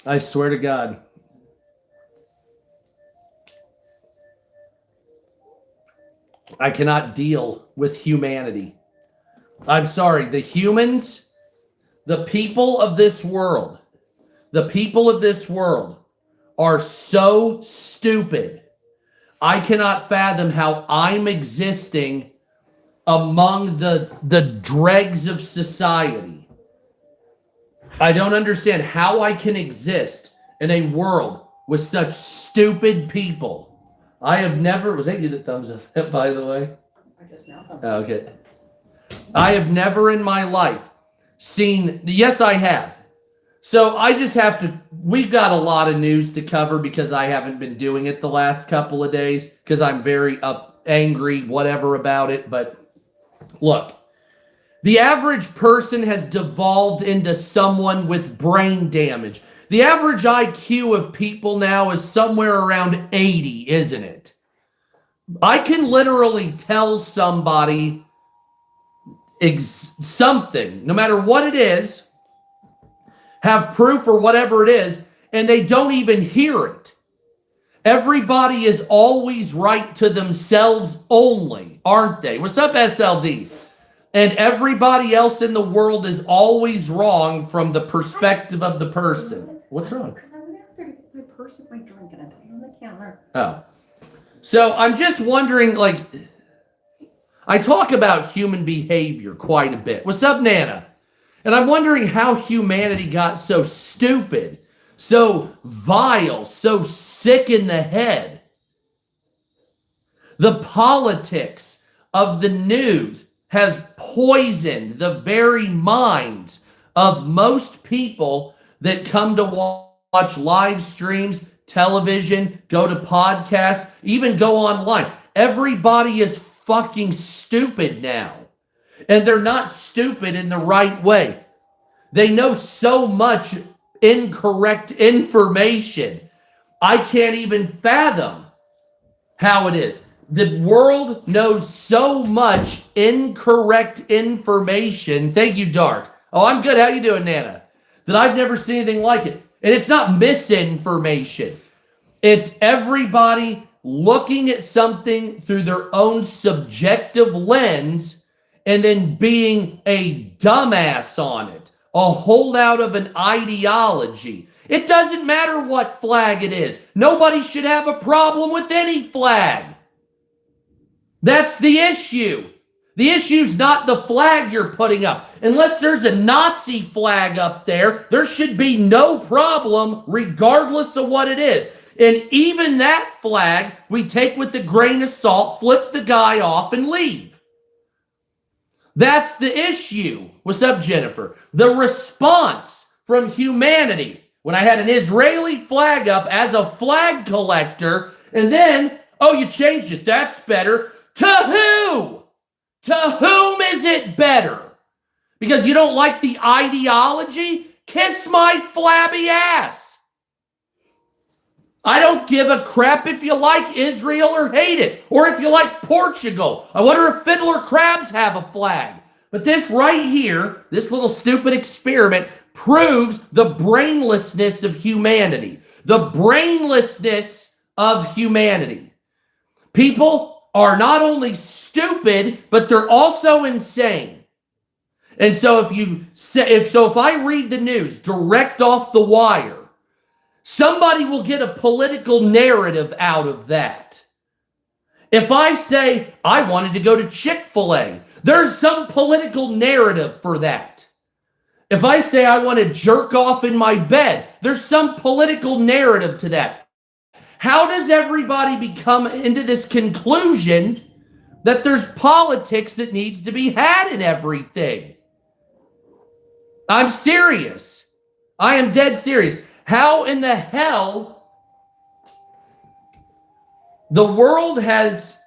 I swear to God. I cannot deal with humanity. I'm sorry. The humans, the people of this world, the people of this world are so stupid. I cannot fathom how I'm existing among the dregs of society. I don't understand how I can exist in a world with such stupid people. I have never, was that you that thumbs up that, by the way? I just now thumbs Oh, up. okay. I have never in my life seen, yes, I have. So I just have to, we've got a lot of news to cover because I haven't been doing it the last couple of days because I'm very angry, whatever about it. But look, the average person has devolved into someone with brain damage. The average IQ of people now is somewhere around 80, isn't it? I can literally tell somebody something, no matter what it is, have proof or whatever it is, and they don't even hear it. Everybody is always right to themselves only, aren't they? What's up, SLD? And everybody else in the world is always wrong from the perspective of the person. What's wrong? Because I went out there to get my purse and my drink and I put it on the counter. Oh. So I'm just wondering, like, I talk about human behavior quite a bit. What's up, Nana? And I'm wondering how humanity got so stupid, so vile, so sick in the head. The politics of the news has poisoned the very minds of most people that come to watch live streams, television, go to podcasts, even go online. Everybody is fucking stupid now. And they're not stupid in the right way. They know so much incorrect information. I can't even fathom how it is. The world knows so much incorrect information. Thank you, Dark. Oh, I'm good. How you doing, Nana? That I've never seen anything like it. And it's not misinformation. It's everybody looking at something through their own subjective lens and then being a dumbass on it, a holdout of an ideology. It doesn't matter what flag it is. Nobody should have a problem with any flag. That's the issue. The issue's not the flag you're putting up. Unless there's a Nazi flag up there, there should be no problem regardless of what it is. And even that flag, we take with a grain of salt, flip the guy off, and leave. That's the issue. What's up, Jennifer? The response from humanity when I had an Israeli flag up as a flag collector, and then, oh, you changed it. That's better. To who? To whom is it better? Because you don't like the ideology? Kiss my flabby ass. I don't give a crap if you like Israel or hate it, or if you like Portugal. I wonder if Fiddler Crabs have a flag. But this right here, this little stupid experiment, proves the brainlessness of humanity. The brainlessness of humanity. People are not only stupid, but they're also insane. And so if I read the news direct off the wire, somebody will get a political narrative out of that. If I say I wanted to go to Chick-fil-A, there's some political narrative for that. If I say I want to jerk off in my bed, there's some political narrative to that. How does everybody become into this conclusion that there's politics that needs to be had in everything? I'm serious. I am dead serious. How in the hell the world has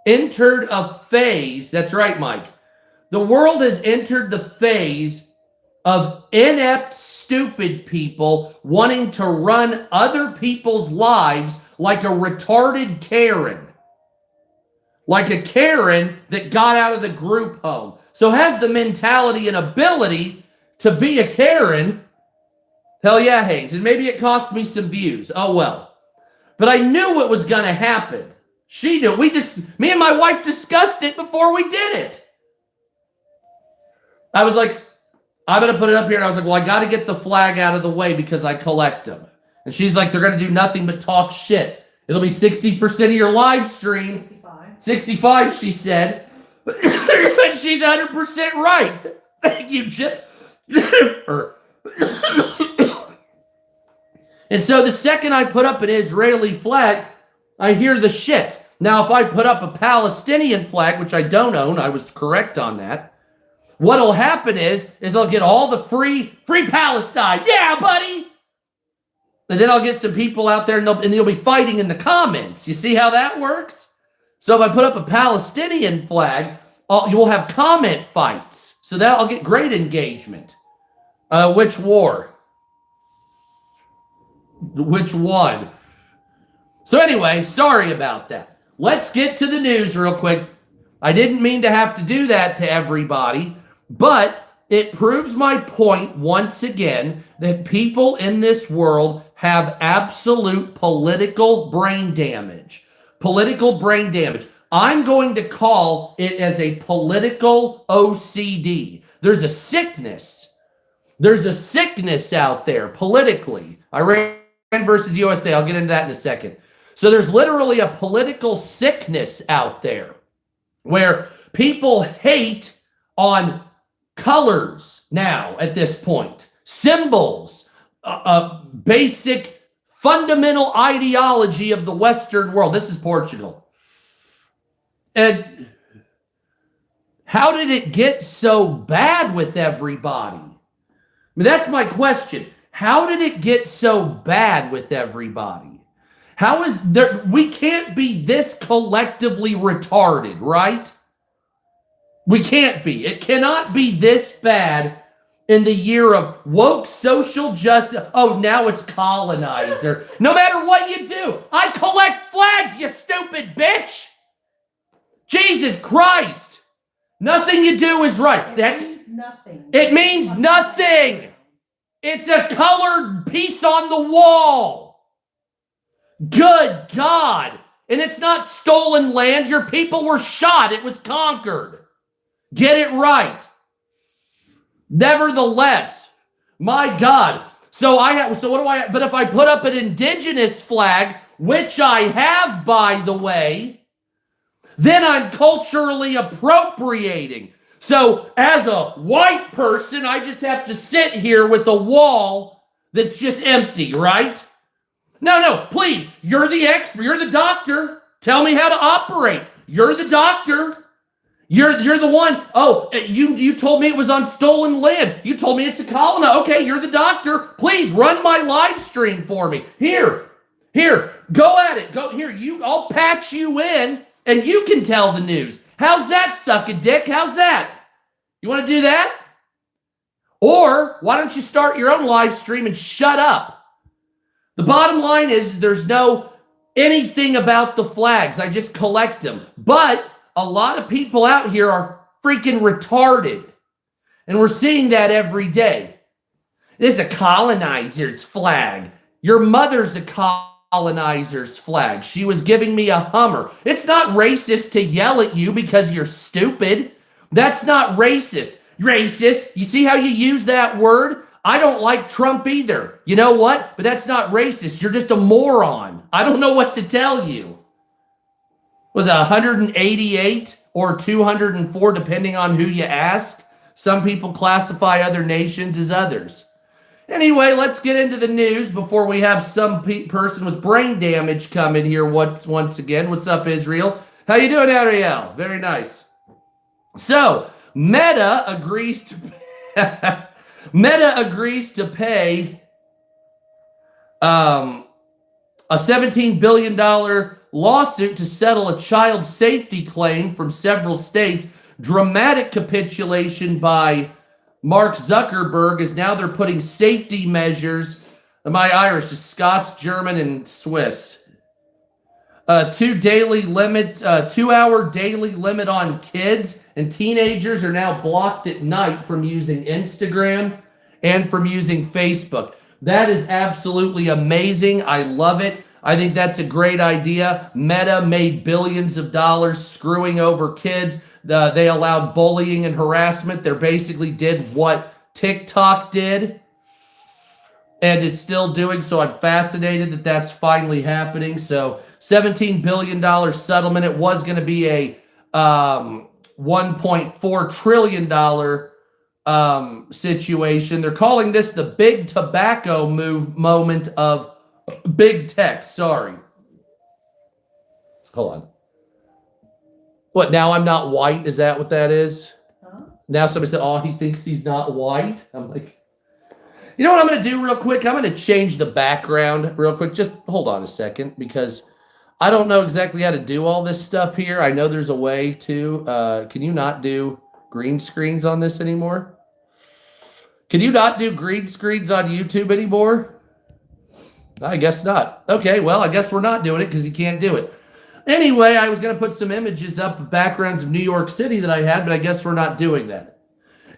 entered a phase, that's right, Mike. The world has entered the phase of inept, stupid people wanting to run other people's lives like a retarded Karen. Like a Karen that got out of the group home. So has the mentality and ability to be a Karen, Hell yeah, Haynes. And maybe it cost me some views. Oh, well. But I knew what was going to happen. She knew. Me and my wife discussed it before we did it. I was like, I'm going to put it up here. And I was like, well, I got to get the flag out of the way because I collect them. And she's like, they're going to do nothing but talk shit. It'll be 60% of your live stream. 65, she said. And she's 100% right. Thank you, Jennifer. And so the second I put up an Israeli flag, I hear the shit. Now, if I put up a Palestinian flag, which I don't own, I was correct on that, what'll happen is I'll get all the free Palestine. Yeah, buddy! And then I'll get some people out there and they'll be fighting in the comments. You see how that works? So if I put up a Palestinian flag, you will have comment fights. So I'll get great engagement. Which war? Which one? So anyway, sorry about that. Let's get to the news real quick. I didn't mean to have to do that to everybody, but it proves my point once again that people in this world have absolute political brain damage. Political brain damage. I'm going to call it as a political OCD. There's a sickness. There's a sickness out there politically. Iran versus USA. I'll get into that in a second. So there's literally a political sickness out there where people hate on colors now at this point. Symbols, basic fundamental ideology of the Western world. This is Portugal. And how did it get so bad with everybody? I mean, that's my question. How did it get so bad with everybody? How is there? We can't be this collectively retarded, right? We can't be. It cannot be this bad in the year of woke social justice. Oh, now it's colonizer. No matter what you do, I collect flags, you stupid bitch. Jesus Christ. Nothing you do is right. It means nothing. It means nothing. It's a colored piece on the wall. Good God. And it's not stolen land. Your people were shot. It was conquered. Get it right. Nevertheless, my God. So what do I, but if I put up an indigenous flag, which I have, by the way, then I'm culturally appropriating. So as a white person, I just have to sit here with a wall that's just empty, right? No, please. You're the expert. You're the doctor. Tell me how to operate. You're the doctor. You're the one. Oh, you told me it was on stolen land. You told me it's a colony. Okay, you're the doctor. Please run my live stream for me. Here, go at it. Go here. I'll patch you in. And you can tell the news. How's that, suck a dick? How's that? You want to do that? Or why don't you start your own live stream and shut up? The bottom line is there's no anything about the flags. I just collect them. But a lot of people out here are freaking retarded. And we're seeing that every day. This is a colonizer's flag. Your mother's a colonizer's flag. She was giving me a Hummer. It's not racist to yell at you because you're stupid. That's not racist. Racist. You see how you use that word? I don't like Trump either. You know what? But that's not racist. You're just a moron. I don't know what to tell you. Was it 188 or 204, depending on who you ask? Some people classify other nations as others. Anyway, let's get into the news before we have some person with brain damage come in here once again. What's up, Israel? How you doing, Ariel? Very nice. So, Meta agrees to pay a $17 billion lawsuit to settle a child safety claim from several states. Dramatic capitulation by Mark Zuckerberg is now they're putting safety measures. My Irish is Scots, German, and Swiss. 2-hour daily limit on kids and teenagers are now blocked at night from using Instagram and from using Facebook. That is absolutely amazing. I love it. I think that's a great idea. Meta made billions of dollars screwing over kids. They allowed bullying and harassment. They basically did what TikTok did and is still doing. So I'm fascinated that that's finally happening. So $17 billion settlement. It was going to be a $1.4 trillion situation. They're calling this the big tobacco moment of big tech. Sorry. Hold on. What, now I'm not white? Is that what that is? Huh? Now somebody said, oh, he thinks he's not white. I'm like, you know what I'm going to do real quick? I'm going to change the background real quick. Just hold on a second, because I don't know exactly how to do all this stuff here. I know there's a way to. Can you not do green screens on this anymore? Can you not do green screens on YouTube anymore? I guess not. Okay, well, I guess we're not doing it because you can't do it. Anyway, I was going to put some images up of backgrounds of New York City that I had, but I guess we're not doing that.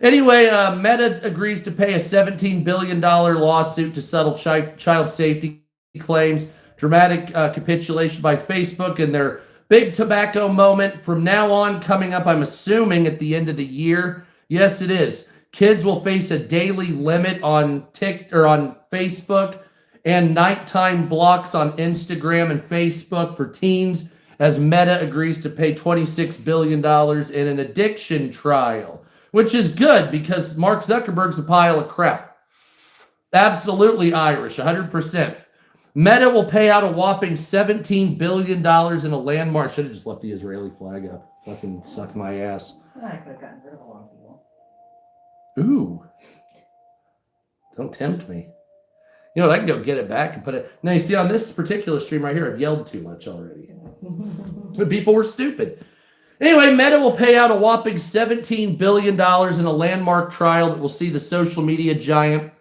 Anyway, Meta agrees to pay a $17 billion lawsuit to settle child safety claims. Dramatic capitulation by Facebook and their big tobacco moment. From now on, coming up, I'm assuming at the end of the year. Yes, it is. Kids will face a daily limit on on Facebook and nighttime blocks on Instagram and Facebook for teens, as Meta agrees to pay $26 billion in an addiction trial, which is good because Mark Zuckerberg's a pile of crap. Absolutely Irish, 100%. Meta will pay out a whopping $17 billion in a landmark. Should have just left the Israeli flag up. Fucking suck my ass. I could have gotten rid of a lot of people. Ooh. Don't tempt me. You know what? I can go get it back and put it. Now, you see, on this particular stream right here, I've yelled too much already. But people were stupid. Anyway, Meta will pay out a whopping $17 billion in a landmark trial that will see the social media giant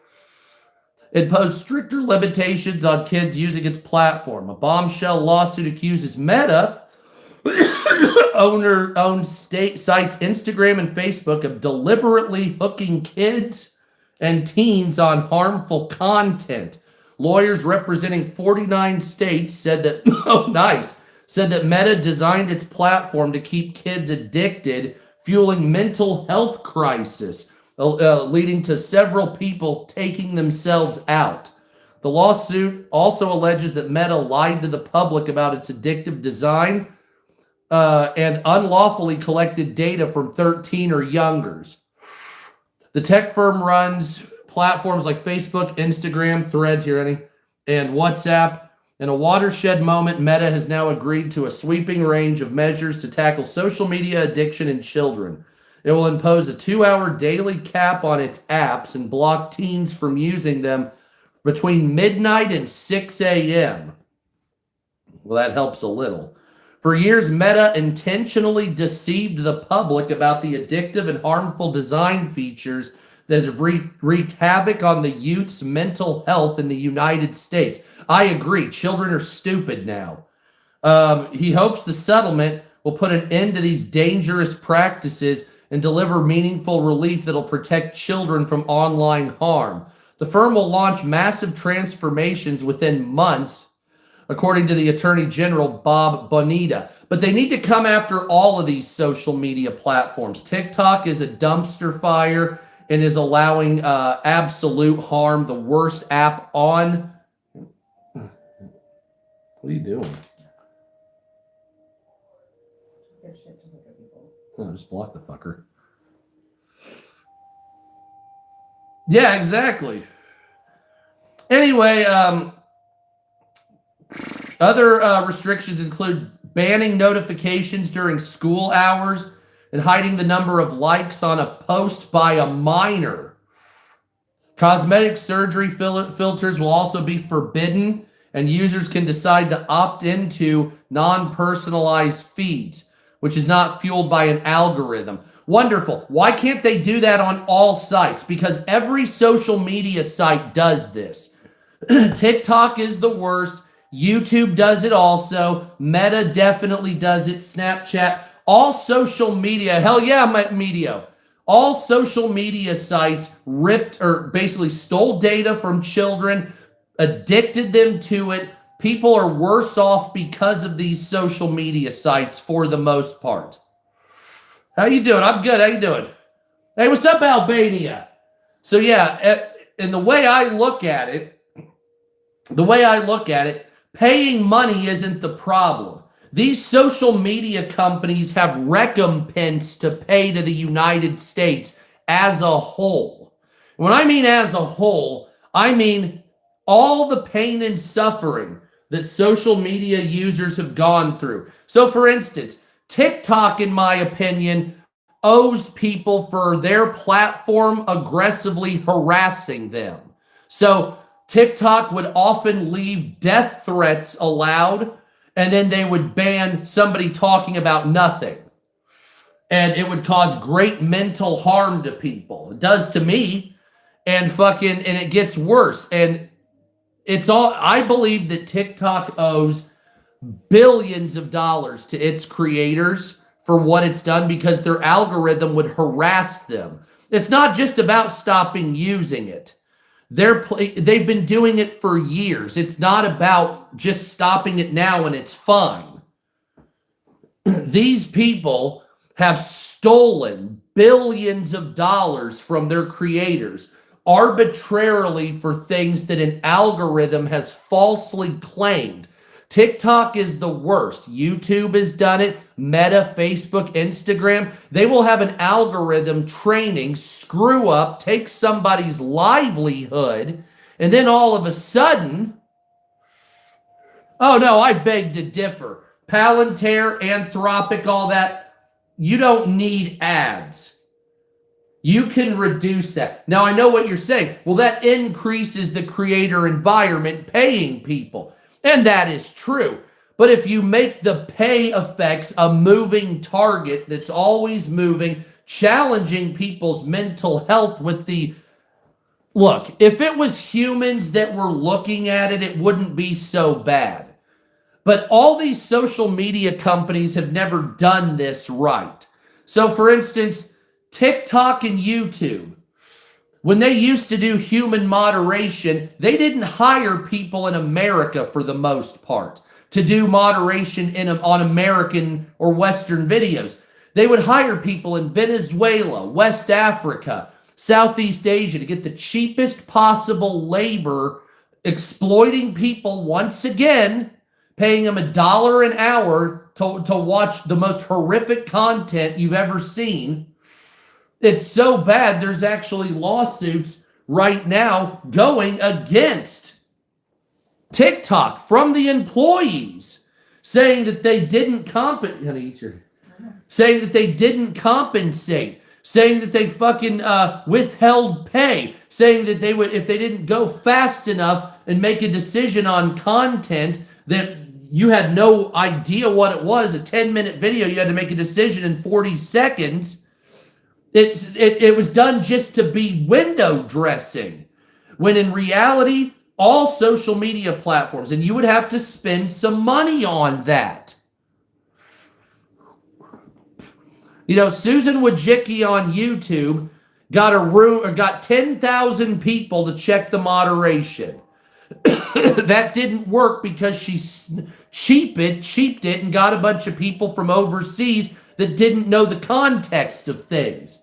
impose stricter limitations on kids using its platform. A bombshell lawsuit accuses Meta, owned state sites Instagram and Facebook, of deliberately hooking kids and teens on harmful content. Lawyers representing 49 states said that, said that Meta designed its platform to keep kids addicted, fueling mental health crisis, leading to several people taking themselves out. The lawsuit also alleges that Meta lied to the public about its addictive design and unlawfully collected data from 13 or youngers. The tech firm runs platforms like Facebook, Instagram, Threads, and WhatsApp. In a watershed moment, Meta has now agreed to a sweeping range of measures to tackle social media addiction in children. It will impose a 2-hour daily cap on its apps and block teens from using them between midnight and 6 a.m. Well, that helps a little. For years, Meta intentionally deceived the public about the addictive and harmful design features that have wreaked havoc on the youth's mental health in the United States. I agree. Children are stupid now. He hopes the settlement will put an end to these dangerous practices and deliver meaningful relief that'll protect children from online harm. The firm will launch massive transformations within months, according to the Attorney General, Bob Bonita. But they need to come after all of these social media platforms. TikTok is a dumpster fire and is allowing absolute harm, the worst app on... What are you doing? Oh, just block the fucker. Yeah, exactly. Anyway, other restrictions include banning notifications during school hours and hiding the number of likes on a post by a minor. Cosmetic surgery filters will also be forbidden, and users can decide to opt into non-personalized feeds, which is not fueled by an algorithm. Wonderful. Why can't they do that on all sites? Because every social media site does this. TikTok is the worst. YouTube does it also. Meta definitely does it. Snapchat. All social media. Hell yeah, media. All social media sites ripped or basically stole data from children, addicted them to it. People are worse off because of these social media sites for the most part. How you doing? I'm good. How you doing? Hey, what's up, Albania? So yeah, and the way I look at it, paying money isn't the problem. These social media companies have recompense to pay to the United States as a whole. When I mean as a whole, I mean all the pain and suffering that social media users have gone through. So for instance, TikTok, in my opinion, owes people for their platform aggressively harassing them. So TikTok would often leave death threats allowed, and then they would ban somebody talking about nothing. And it would cause great mental harm to people. It does to me. And it gets worse. And I believe that TikTok owes billions of dollars to its creators for what it's done because their algorithm would harass them. It's not just about stopping using it. They've been doing it for years. It's not about just stopping it now and it's fine. These people have stolen billions of dollars from their creators arbitrarily for things that an algorithm has falsely claimed. TikTok is the worst. YouTube has done it. Meta, Facebook, Instagram. They will have an algorithm training, screw up, take somebody's livelihood, and then all of a sudden, oh no, I beg to differ. Palantir, Anthropic, all that, you don't need ads. You can reduce that. Now, I know what you're saying. Well, that increases the creator environment paying people. And that is true. But if you make the pay effects a moving target that's always moving, challenging people's mental health with look, if it was humans that were looking at it, it wouldn't be so bad. But all these social media companies have never done this right. So for instance, TikTok and YouTube, when they used to do human moderation, they didn't hire people in America for the most part to do moderation on American or Western videos. They would hire people in Venezuela, West Africa, Southeast Asia to get the cheapest possible labor, exploiting people once again, paying them $1 an hour to watch the most horrific content you've ever seen. It's so bad, there's actually lawsuits right now going against TikTok from the employees saying that they didn't compensate, saying that they didn't compensate, saying that they withheld pay, saying that they would, if they didn't go fast enough and make a decision on content that you had no idea what it was, a 10-minute video, you had to make a decision in 40 seconds. It was done just to be window dressing, when in reality, all social media platforms, and you would have to spend some money on that. You know, Susan Wojcicki on YouTube got 10,000 people to check the moderation. That didn't work because she cheaped it and got a bunch of people from overseas that didn't know the context of things.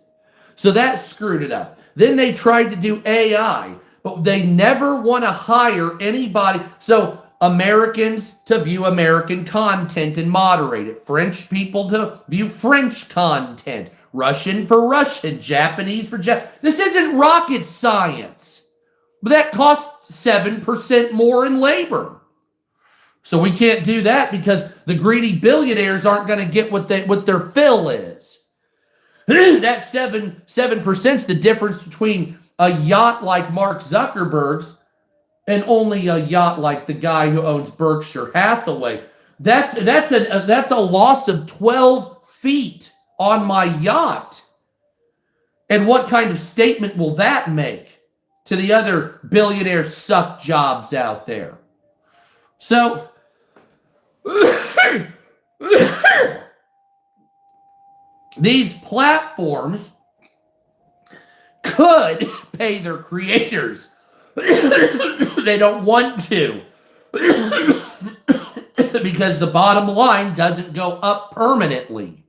So that screwed it up. Then they tried to do AI, but they never want to hire anybody. So Americans to view American content and moderate it. French people to view French content. Russian for Russian. Japanese for Japanese. This isn't rocket science. But that costs 7% more in labor. So we can't do that because the greedy billionaires aren't going to get what their fill is. That 7% is the difference between a yacht like Mark Zuckerberg's and only a yacht like the guy who owns Berkshire Hathaway. That's a loss of 12 feet on my yacht. And what kind of statement will that make to the other billionaire suck jobs out there? So these platforms could pay their creators. They don't want to. Because the bottom line doesn't go up permanently.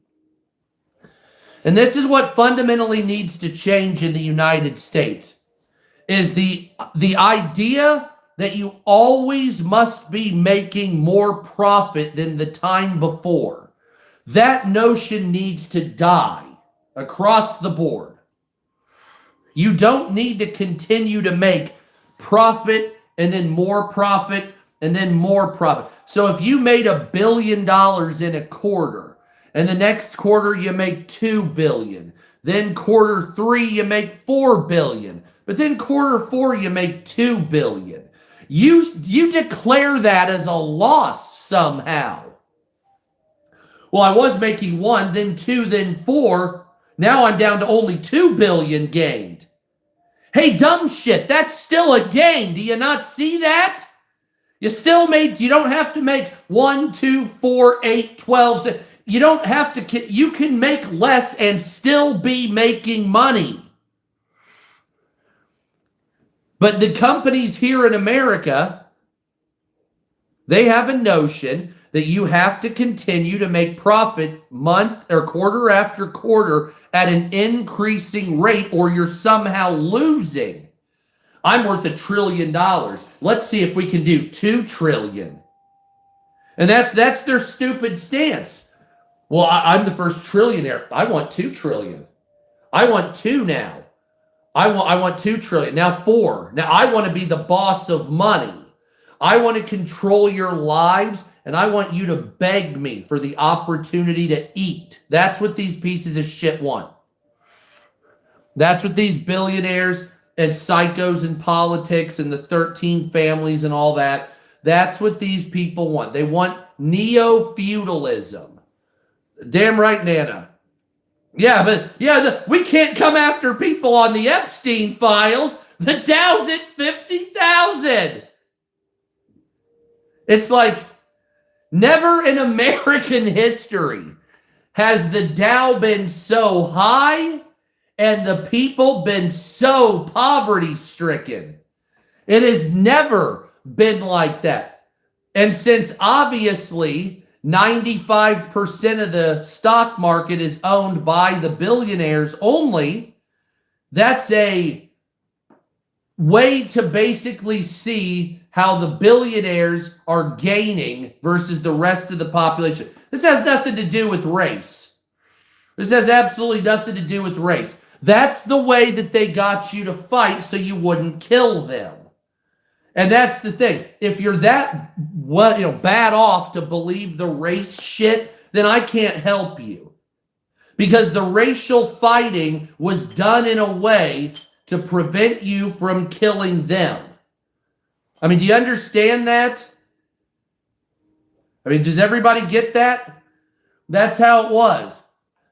And this is what fundamentally needs to change in the United States, is the idea that you always must be making more profit than the time before. That notion needs to die across the board. You don't need to continue to make profit and then more profit and then more profit. So if you made $1 billion in a quarter, and the next quarter you make 2 billion, then quarter 3 you make 4 billion, but then quarter 4 you make 2 billion. You declare that as a loss somehow. Well, I was making 1, then 2, then 4. Now I'm down to only 2 billion gained. Hey, dumb shit, that's still a gain. Do you not see that? You don't have to make 1, 2, 4, 8, 12. You don't have to, you can make less and still be making money. But the companies here in America, they have a notion that you have to continue to make profit month or quarter after quarter at an increasing rate, or you're somehow losing. I'm worth $1 trillion. Let's see if we can do 2 trillion. And that's their stupid stance. Well, I'm the first trillionaire. I want 2 trillion. I want 2 now. I want 2 trillion. Now 4. Now I want to be the boss of money. I want to control your lives, and I want you to beg me for the opportunity to eat. That's what these pieces of shit want. That's what these billionaires and psychos in politics and the 13 families and all that, that's what these people want. They want neo-feudalism. Damn right, Nana. Yeah, but we can't come after people on the Epstein files. The Dow's at 50,000. It's like, never in American history has the Dow been so high and the people been so poverty-stricken. It has never been like that. And since obviously 95% of the stock market is owned by the billionaires only, that's a way to basically see how the billionaires are gaining versus the rest of the population. This has nothing to do with race. This has absolutely nothing to do with race. That's the way that they got you to fight so you wouldn't kill them. And that's the thing. If you're that bad off to believe the race shit, then I can't help you. Because the racial fighting was done in a way to prevent you from killing them. I mean, do you understand that? I mean, does everybody get that? That's how it was.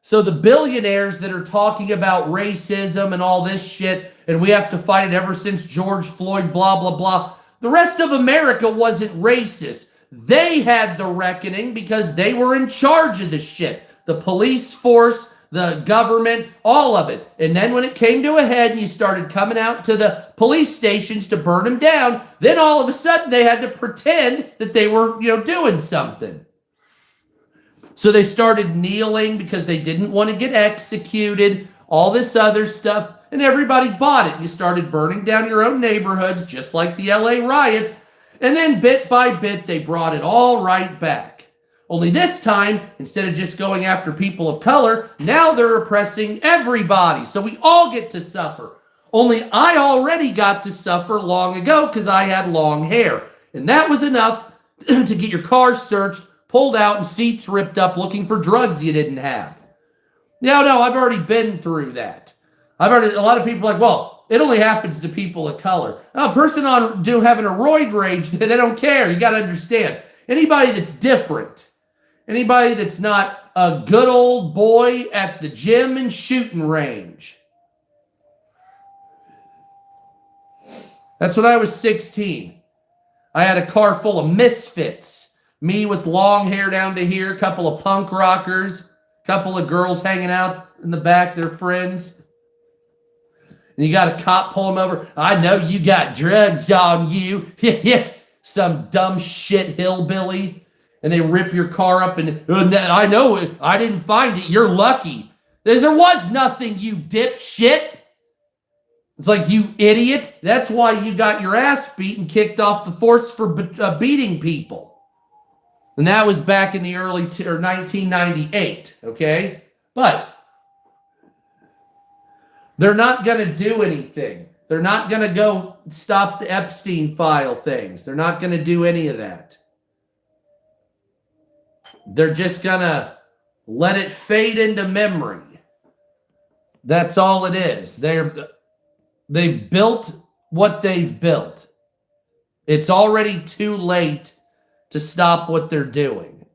So the billionaires that are talking about racism and all this shit, and we have to fight it ever since George Floyd, blah, blah, blah. The rest of America wasn't racist. They had the reckoning because they were in charge of the shit. The police force, the government, all of it. And then when it came to a head and you started coming out to the police stations to burn them down, then all of a sudden they had to pretend that they were, doing something. So they started kneeling because they didn't want to get executed, all this other stuff, and everybody bought it. You started burning down your own neighborhoods, just like the LA riots, and then bit by bit, they brought it all right back. Only this time, instead of just going after people of color, now they're oppressing everybody, so we all get to suffer. Only I already got to suffer long ago because I had long hair, and that was enough to get your car searched, pulled out, and seats ripped up looking for drugs you didn't have. No, I've already been through that. A lot of people are like, well, it only happens to people of color. A person having a roid rage, they don't care. You got to understand. Anybody that's different, anybody that's not a good old boy at the gym and shooting range. That's when I was 16. I had a car full of misfits. Me with long hair down to here, a couple of punk rockers, a couple of girls hanging out in the back, their friends. And you got a cop pull him over. I know you got drugs on you. Yeah, some dumb shit hillbilly. And they rip your car up and I know it. I didn't find it. You're lucky. There was nothing, you dipshit. It's like, you idiot. That's why you got your ass beat and kicked off the force for beating people. And that was back in the early 1998, okay? But they're not going to do anything. They're not going to go stop the Epstein file things. They're not going to do any of that. They're just going to let it fade into memory. That's all it is. They've built what they've built. It's already too late to stop what they're doing.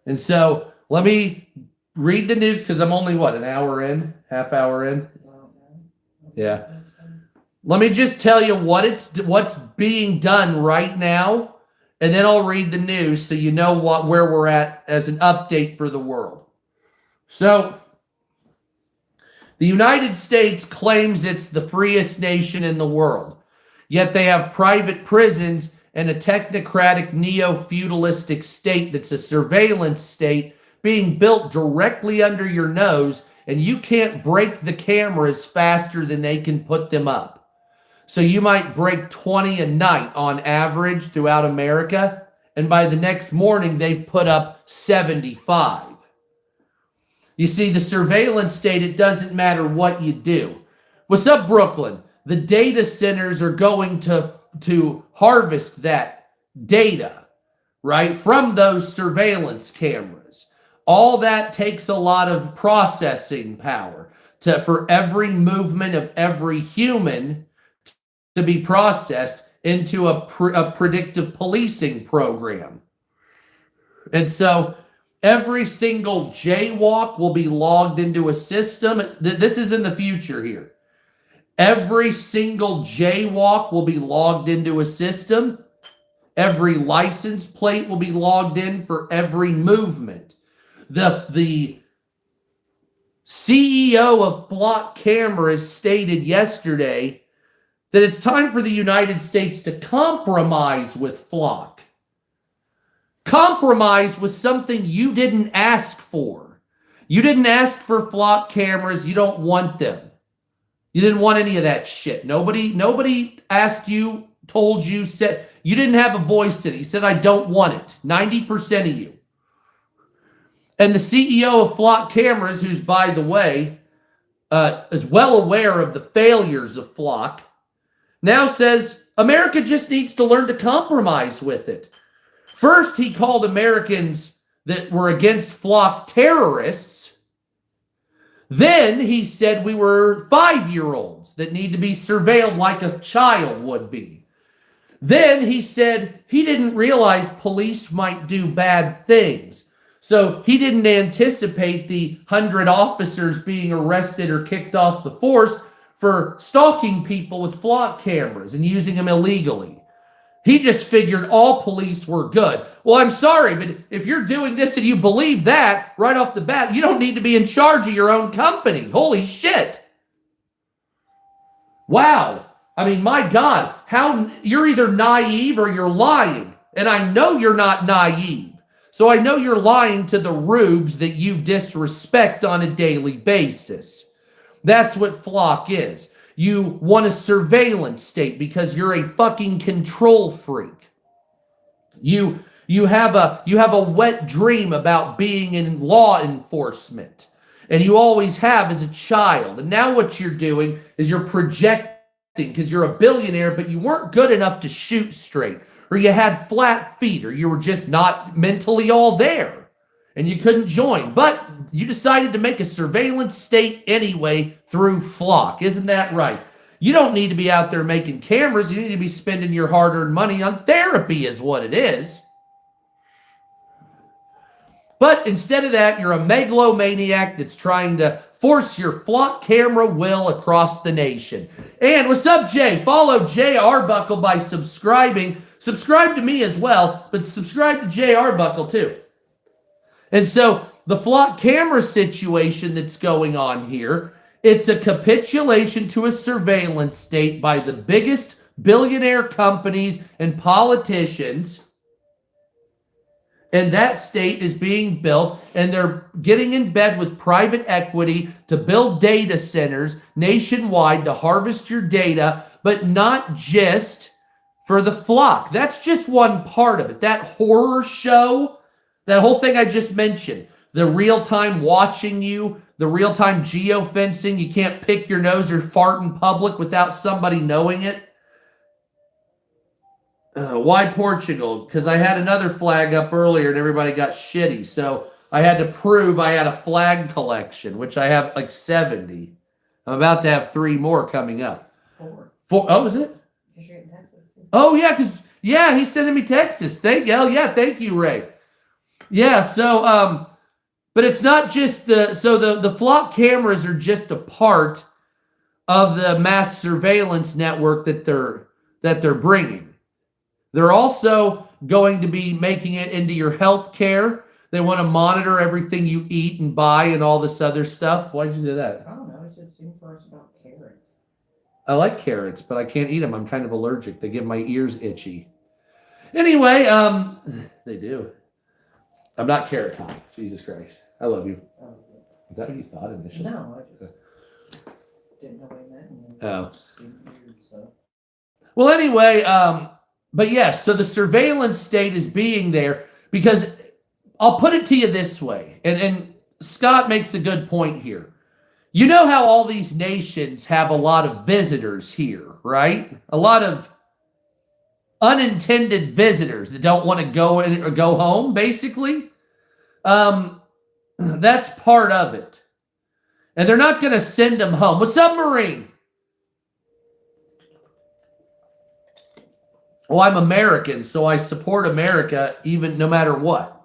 And so let me read the news because I'm only, an hour in? Half hour in? Yeah. Let me just tell you what's being done right now, and then I'll read the news so you know where we're at as an update for the world. So, the United States claims it's the freest nation in the world, yet they have private prisons and a technocratic neo-feudalistic state that's a surveillance state being built directly under your nose, and you can't break the cameras faster than they can put them up. So you might break 20 a night on average throughout America, and by the next morning, they've put up 75. You see, the surveillance state, it doesn't matter what you do. What's up, Brooklyn? The data centers are going to harvest that data, right, from those surveillance cameras. All that takes a lot of processing power for every movement of every human to be processed into a predictive policing program. And so every single jaywalk will be logged into a system. This is in the future here. Every single jaywalk will be logged into a system. Every license plate will be logged in for every movement. The CEO of Flock Cameras stated yesterday that it's time for the United States to compromise with Flock. Compromise was something you didn't ask for. You didn't ask for Flock cameras. You don't want them. You didn't want any of that shit. Nobody asked you, told you, said, you didn't have a voice in it. You said, I don't want it. 90% of you. And the CEO of Flock Cameras, who's, by the way, is well aware of the failures of Flock, now says America just needs to learn to compromise with it. First, he called Americans that were against Flock terrorists. Then he said we were 5-year-olds that need to be surveilled like a child would be. Then he said he didn't realize police might do bad things. So he didn't anticipate the 100 officers being arrested or kicked off the force for stalking people with Flock cameras and using them illegally. He just figured all police were good. Well, I'm sorry, but if you're doing this and you believe that right off the bat, you don't need to be in charge of your own company. Holy shit. Wow. I mean, my God, you're either naive or you're lying. And I know you're not naive. So I know you're lying to the rubes that you disrespect on a daily basis. That's what Flock is. You want a surveillance state because you're a fucking control freak. You have a wet dream about being in law enforcement. And you always have as a child. And now what you're doing is you're projecting because you're a billionaire, but you weren't good enough to shoot straight. Or you had flat feet, or you were just not mentally all there. And you couldn't join. But you decided to make a surveillance state anyway through Flock. Isn't that right? You don't need to be out there making cameras. You need to be spending your hard-earned money on therapy is what it is. But instead of that, you're a megalomaniac that's trying to force your Flock camera will across the nation. And what's up, Jay? Follow Jay Arbuckle by subscribing. Subscribe to me as well, but subscribe to Jay Arbuckle too. And so the Flock camera situation that's going on here It's a capitulation to a surveillance state by the biggest billionaire companies and politicians. And that state is being built, and they're getting in bed with private equity to build data centers nationwide to harvest your data, but not just for the flock. That's just one part of it. That horror show, that whole thing I just mentioned, the real-time watching you, the real-time geofencing, you can't pick your nose or fart in public without somebody knowing it. Why Portugal? Because I had another flag up earlier and everybody got shitty. So I had to prove I had a flag collection, which I have like 70. I'm about to have 3 more coming up. 4. Oh, is it? Because you're in Texas. Too. Oh, yeah, because, yeah, he's sending me Texas. Thank you. Yeah, thank you, Ray. Yeah, so, but it's not just the flock cameras are just a part of the mass surveillance network that they're bringing. They're also going to be making it into your health care. They want to monitor everything you eat and buy and all this other stuff. Why'd you do that? I don't know. It's just seemed for us about carrots. I like carrots, but I can't eat them. I'm kind of allergic. They give my ears itchy. Anyway, they do. I'm not carrot high. Jesus Christ. I love you. Oh, Is that what you thought initially? no, I just didn't know what he meant. And Oh. it seemed weird, so. Well, anyway, but yes, so the surveillance state is being there because I'll put it to you this way, and Scott makes a good point here. You know how all these nations have a lot of visitors here, right? A lot of unintended visitors that don't want to go in or go home, basically. That's part of it. And they're not going to send them home. With submarine. Well, I'm American, so I support America even no matter what.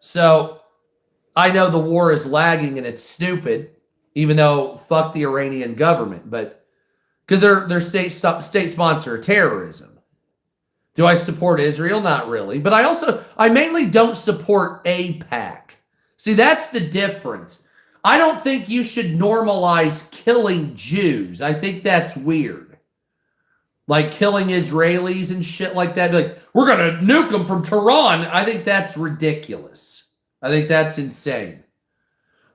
So I know the war is lagging and it's stupid, even though fuck the Iranian government, but because they're state sponsor of terrorism. Do I support Israel? Not really. But I mainly don't support AIPAC. See, that's the difference. I don't think you should normalize killing Jews. I think that's weird. Like killing Israelis and shit like that. Like, we're going to nuke them from Tehran. I think that's ridiculous. I think that's insane.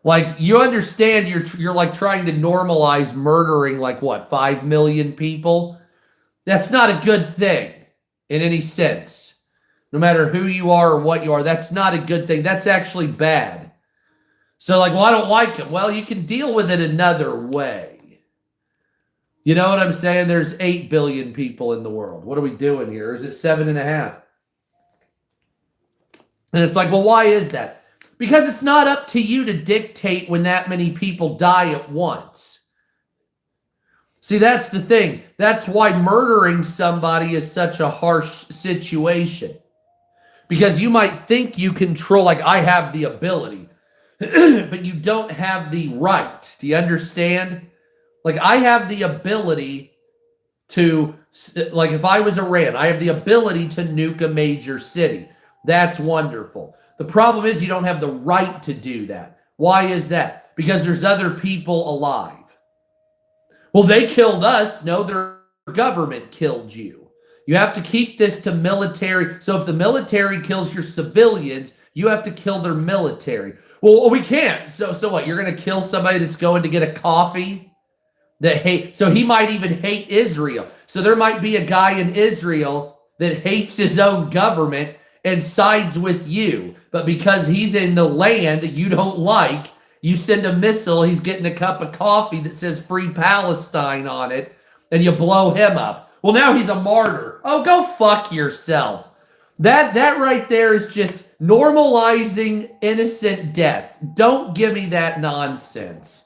Like, you understand you're like trying to normalize murdering like what, 5 million people? That's not a good thing in any sense. No matter who you are or what you are, that's not a good thing. That's actually bad. So like, well, I don't like them. Well, you can deal with it another way. You know what I'm saying? There's 8 billion people in the world. What are we doing here? Is it 7.5? And it's like, well, why is that? Because it's not up to you to dictate when that many people die at once. See, that's the thing. That's why murdering somebody is such a harsh situation. Because you might think you control, like, I have the ability, but you don't have the right. Do you understand? Like, I have the ability to, like, if I was Iran, I have the ability to nuke a major city. That's wonderful. The problem is you don't have the right to do that. Why is that? Because there's other people alive. Well, they killed us. No, their government killed you. You have to keep this to military. So if the military kills your civilians, you have to kill their military. Well, we can't. So what? You're going to kill somebody that's going to get a coffee? So he might even hate Israel. So there might be a guy in Israel that hates his own government and sides with you. But because he's in the land that you don't like, you send a missile, he's getting a cup of coffee that says Free Palestine on it, and you blow him up. Well, now he's a martyr. Oh, go fuck yourself. That right there is just normalizing innocent death. Don't give me that nonsense.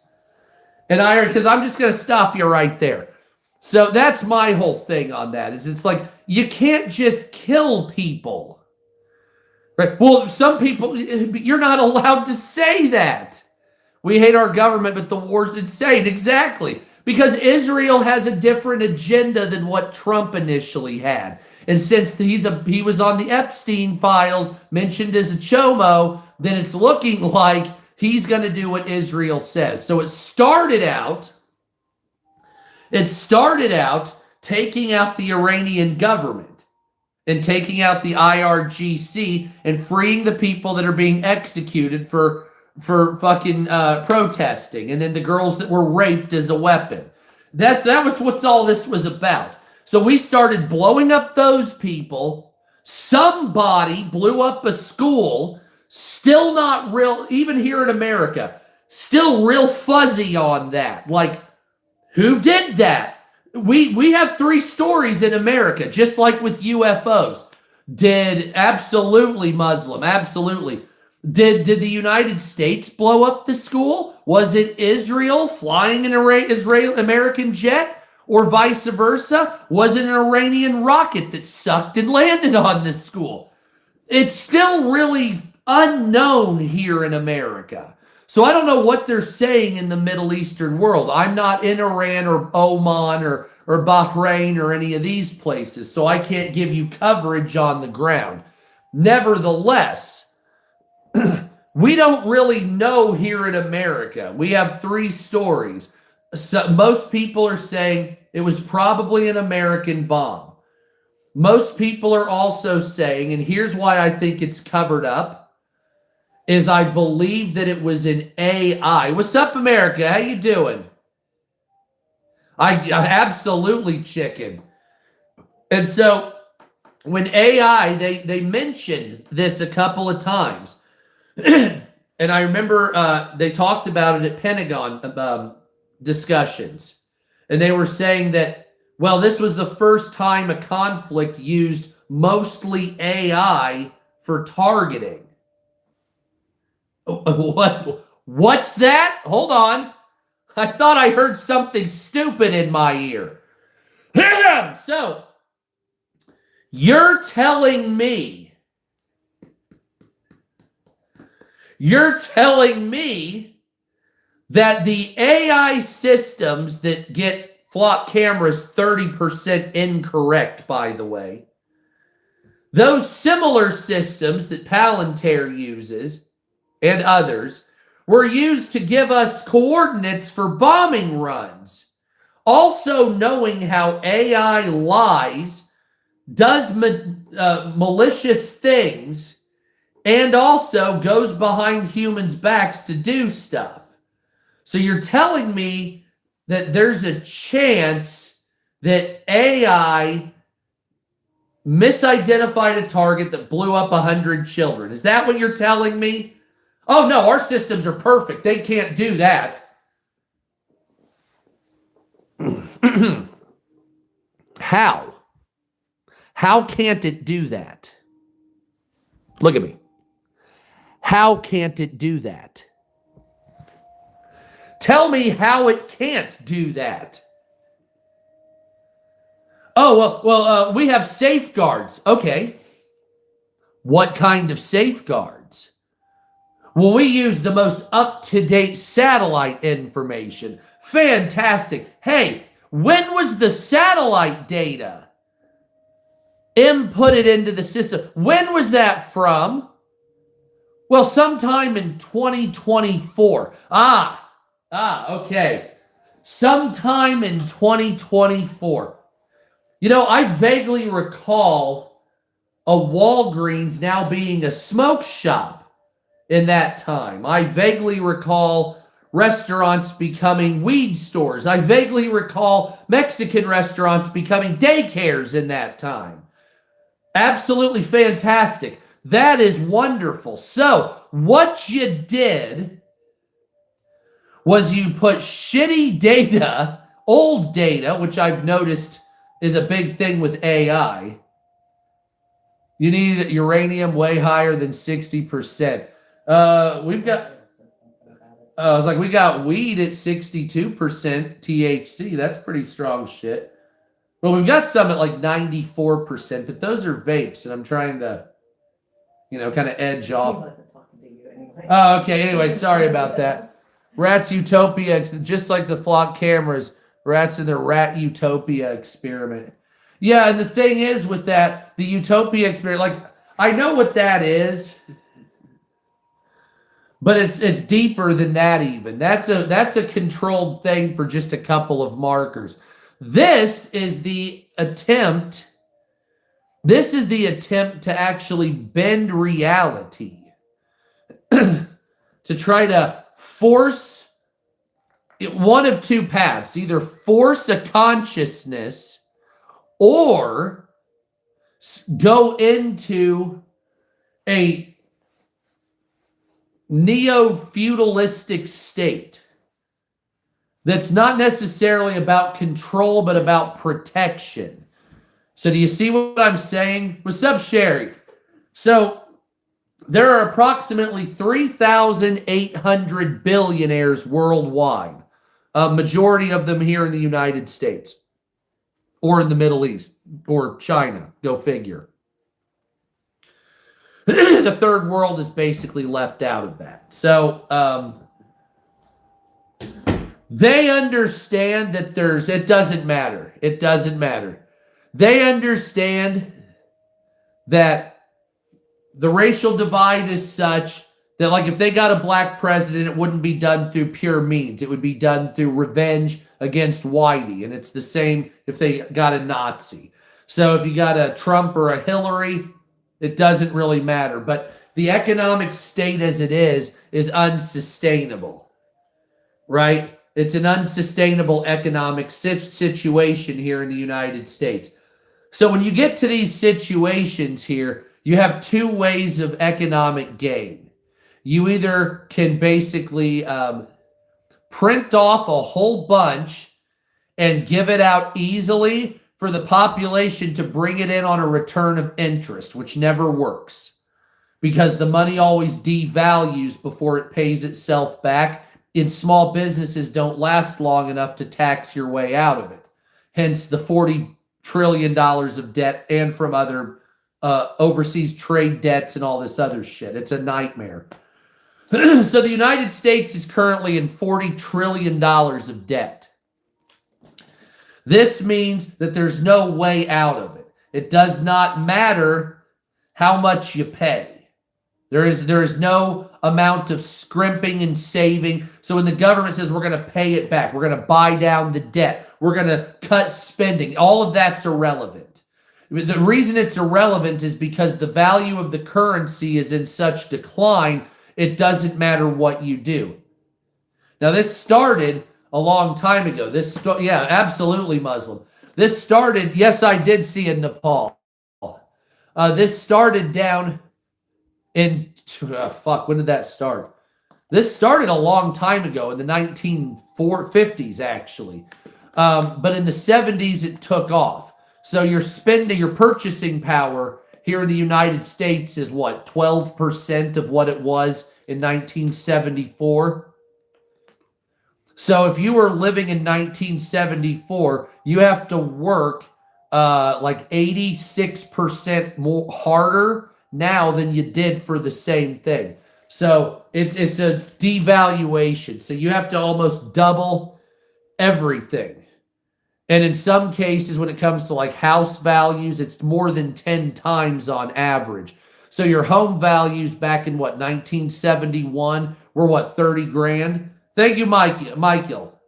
And because I'm just going to stop you right there. So that's my whole thing on that, is it's like, you can't just kill people. Right? Well, some people, you're not allowed to say that. We hate our government, but the war's insane. Exactly. Because Israel has a different agenda than what Trump initially had. And since he was on the Epstein files, mentioned as a chomo, then it's looking like he's going to do what Israel says. So it started out taking out the Iranian government and taking out the IRGC and freeing the people that are being executed for fucking protesting, and then the girls that were raped as a weapon. That was what all this was about. So we started blowing up those people. Somebody blew up a school. Still not real, even here in America, still real fuzzy on that. Like, who did that? We have 3 stories in America, just like with UFOs. Did absolutely Muslim, absolutely. Did the United States blow up the school? Was it Israel flying an American jet, or vice versa? Was it an Iranian rocket that sucked and landed on the school? It's still really unknown here in America. So I don't know what they're saying in the Middle Eastern world. I'm not in Iran or Oman or Bahrain or any of these places, so I can't give you coverage on the ground. Nevertheless, we don't really know here in America. We have 3 stories. So most people are saying it was probably an American bomb. Most people are also saying, and here's why I think it's covered up, is I believe that it was an AI. What's up, America? How you doing? I absolutely chicken. And so when AI, they mentioned this a couple of times. And I remember they talked about it at Pentagon discussions. And they were saying that, well, this was the first time a conflict used mostly AI for targeting. What's that? Hold on. I thought I heard something stupid in my ear. So, you're telling me that the AI systems that get flock cameras 30% incorrect, by the way, those similar systems that Palantir uses and others were used to give us coordinates for bombing runs. Also knowing how AI lies, does malicious things, and also goes behind humans' backs to do stuff. So you're telling me that there's a chance that AI misidentified a target that blew up 100 children. Is that what you're telling me? Oh, no, our systems are perfect. They can't do that. How? How can't it do that? Look at me. How can't it do that? Tell me how it can't do that. Oh, well, we have safeguards. Okay. What kind of safeguards? Well, we use the most up-to-date satellite information. Fantastic. Hey, when was the satellite data inputted into the system? When was that from? Well, sometime in 2024. Okay. Sometime in 2024. You know, I vaguely recall a Walgreens now being a smoke shop in that time. I vaguely recall restaurants becoming weed stores. I vaguely recall Mexican restaurants becoming daycares in that time. Absolutely fantastic. That is wonderful. So, what you did was you put shitty data, old data, which I've noticed is a big thing with AI. You need uranium way higher than 60%. We got weed at 62% THC. That's pretty strong shit. Well, we've got some at like 94%, but those are vapes, and I'm trying to, kind of edge off. He wasn't talking to you anyway. Oh, okay. Anyway, sorry about that. Rats Utopia, just like the flock cameras, rats in their Rat Utopia experiment. Yeah, and the thing is with that, the Utopia experiment, like, I know what that is. But it's deeper than that even. That's a controlled thing for just a couple of markers. This is the attempt to actually bend reality to try to force one of two paths, either force a consciousness or go into a neo-feudalistic state that's not necessarily about control, but about protection. So do you see what I'm saying? What's up, Sherry? So there are approximately 3,800 billionaires worldwide, a majority of them here in the United States or in the Middle East or China, go figure. The third world is basically left out of that. So they understand that it doesn't matter. It doesn't matter. They understand that the racial divide is such that, like, if they got a black president, it wouldn't be done through pure means. It would be done through revenge against Whitey. And it's the same if they got a Nazi. So if you got a Trump or a Hillary, it doesn't really matter. But the economic state as it is unsustainable, right? It's an unsustainable economic situation here in the United States. So when you get to these situations here, you have two ways of economic gain. You either can basically print off a whole bunch and give it out easily for the population to bring it in on a return of interest, which never works because the money always devalues before it pays itself back. And small businesses don't last long enough to tax your way out of it. Hence the $40 trillion of debt and from other overseas trade debts and all this other shit. It's a nightmare. So the United States is currently in $40 trillion of debt. This means that there's no way out of it. It does not matter how much you pay. There is no amount of scrimping and saving. So when the government says we're going to pay it back, we're going to buy down the debt, we're going to cut spending, all of that's irrelevant. The reason it's irrelevant is because the value of the currency is in such decline, it doesn't matter what you do. Now, this started a long time ago. Yeah, absolutely Muslim. This started, yes, I did see in Nepal. This started down in, when did that start? This started a long time ago in the 1950s, actually. But in the 70s, it took off. So your purchasing power here in the United States is what, 12% of what it was in 1974? So if you were living in 1974, you have to work like 86% more harder now than you did for the same thing. So it's a devaluation. So you have to almost double everything. And in some cases, when it comes to like house values, it's more than 10 times on average. So your home values back in 1971 were 30 grand? Thank you, Michael.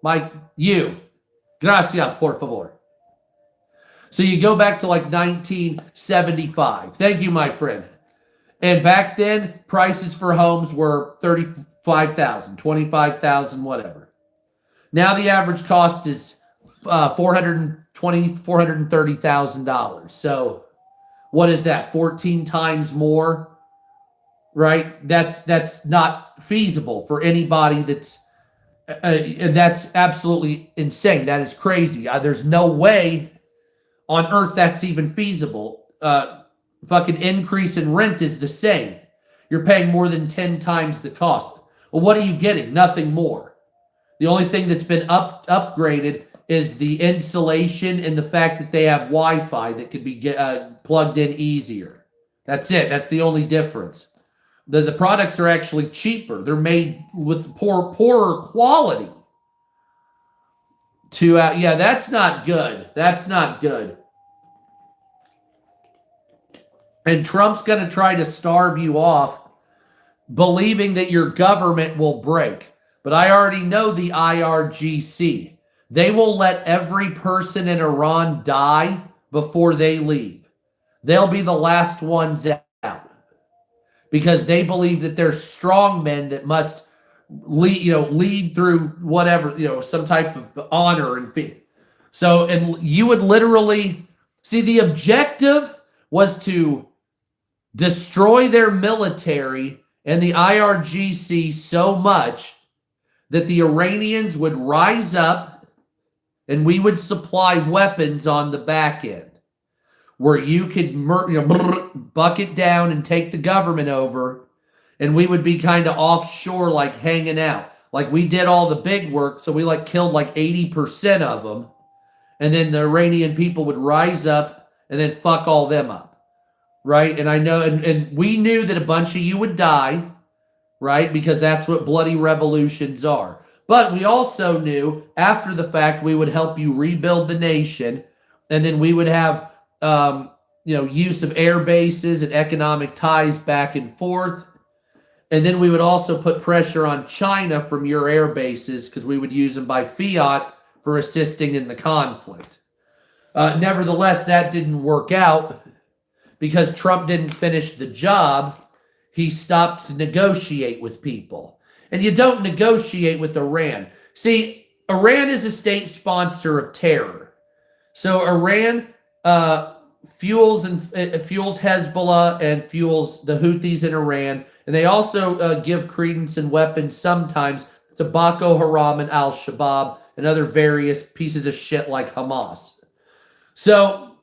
Gracias, por favor. So you go back to like 1975. Thank you, my friend. And back then, prices for homes were $35,000, $25,000, whatever. Now the average cost is $430,000. So what is that? 14 times more, right? That's not feasible for anybody. That's absolutely insane. That is crazy. There's no way on earth that's even feasible. Fucking increase in rent is the same. You're paying more than 10 times the cost. Well, what are you getting? Nothing more. The only thing that's been upgraded is the insulation and the fact that they have Wi-Fi that could be plugged in easier. That's it. That's the only difference. The products are actually cheaper. They're made with poorer quality. Yeah, that's not good. That's not good. And Trump's going to try to starve you off believing that your government will break. But I already know the IRGC. They will let every person in Iran die before they leave. They'll be the last ones out because they believe that they're strong men that must lead through whatever, some type of honor and fear. So, and you would literally see the objective was to destroy their military and the IRGC so much that the Iranians would rise up and we would supply weapons on the back end where you could buck it down and take the government over, and we would be kind of offshore, like hanging out. Like we did all the big work, so we killed 80% of them, and then the Iranian people would rise up and then fuck all them up, right? And I know, and we knew that a bunch of you would die, right? Because that's what bloody revolutions are. But we also knew after the fact we would help you rebuild the nation, and then we would have use of air bases and economic ties back and forth. And then we would also put pressure on China from your air bases because we would use them by fiat for assisting in the conflict. Nevertheless, that didn't work out because Trump didn't finish the job. He stopped to negotiate with people. And you don't negotiate with Iran. See, Iran is a state sponsor of terror. So Iran fuels Hezbollah and fuels the Houthis in Iran, and they also give credence and weapons sometimes to Boko Haram and Al-Shabaab and other various pieces of shit like Hamas. So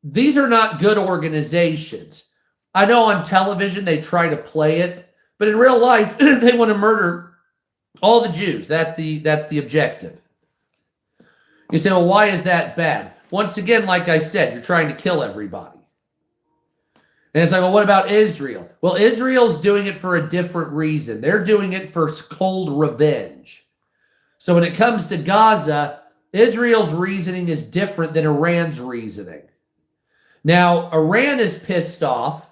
these are not good organizations. I know on television they try to play it, but in real life they want to murder all the Jews. That's the objective. You say, well, why is that bad? Once again, like I said, you're trying to kill everybody. And it's like, well, what about Israel? Well, Israel's doing it for a different reason. They're doing it for cold revenge. So when it comes to Gaza, Israel's reasoning is different than Iran's reasoning. Now, Iran is pissed off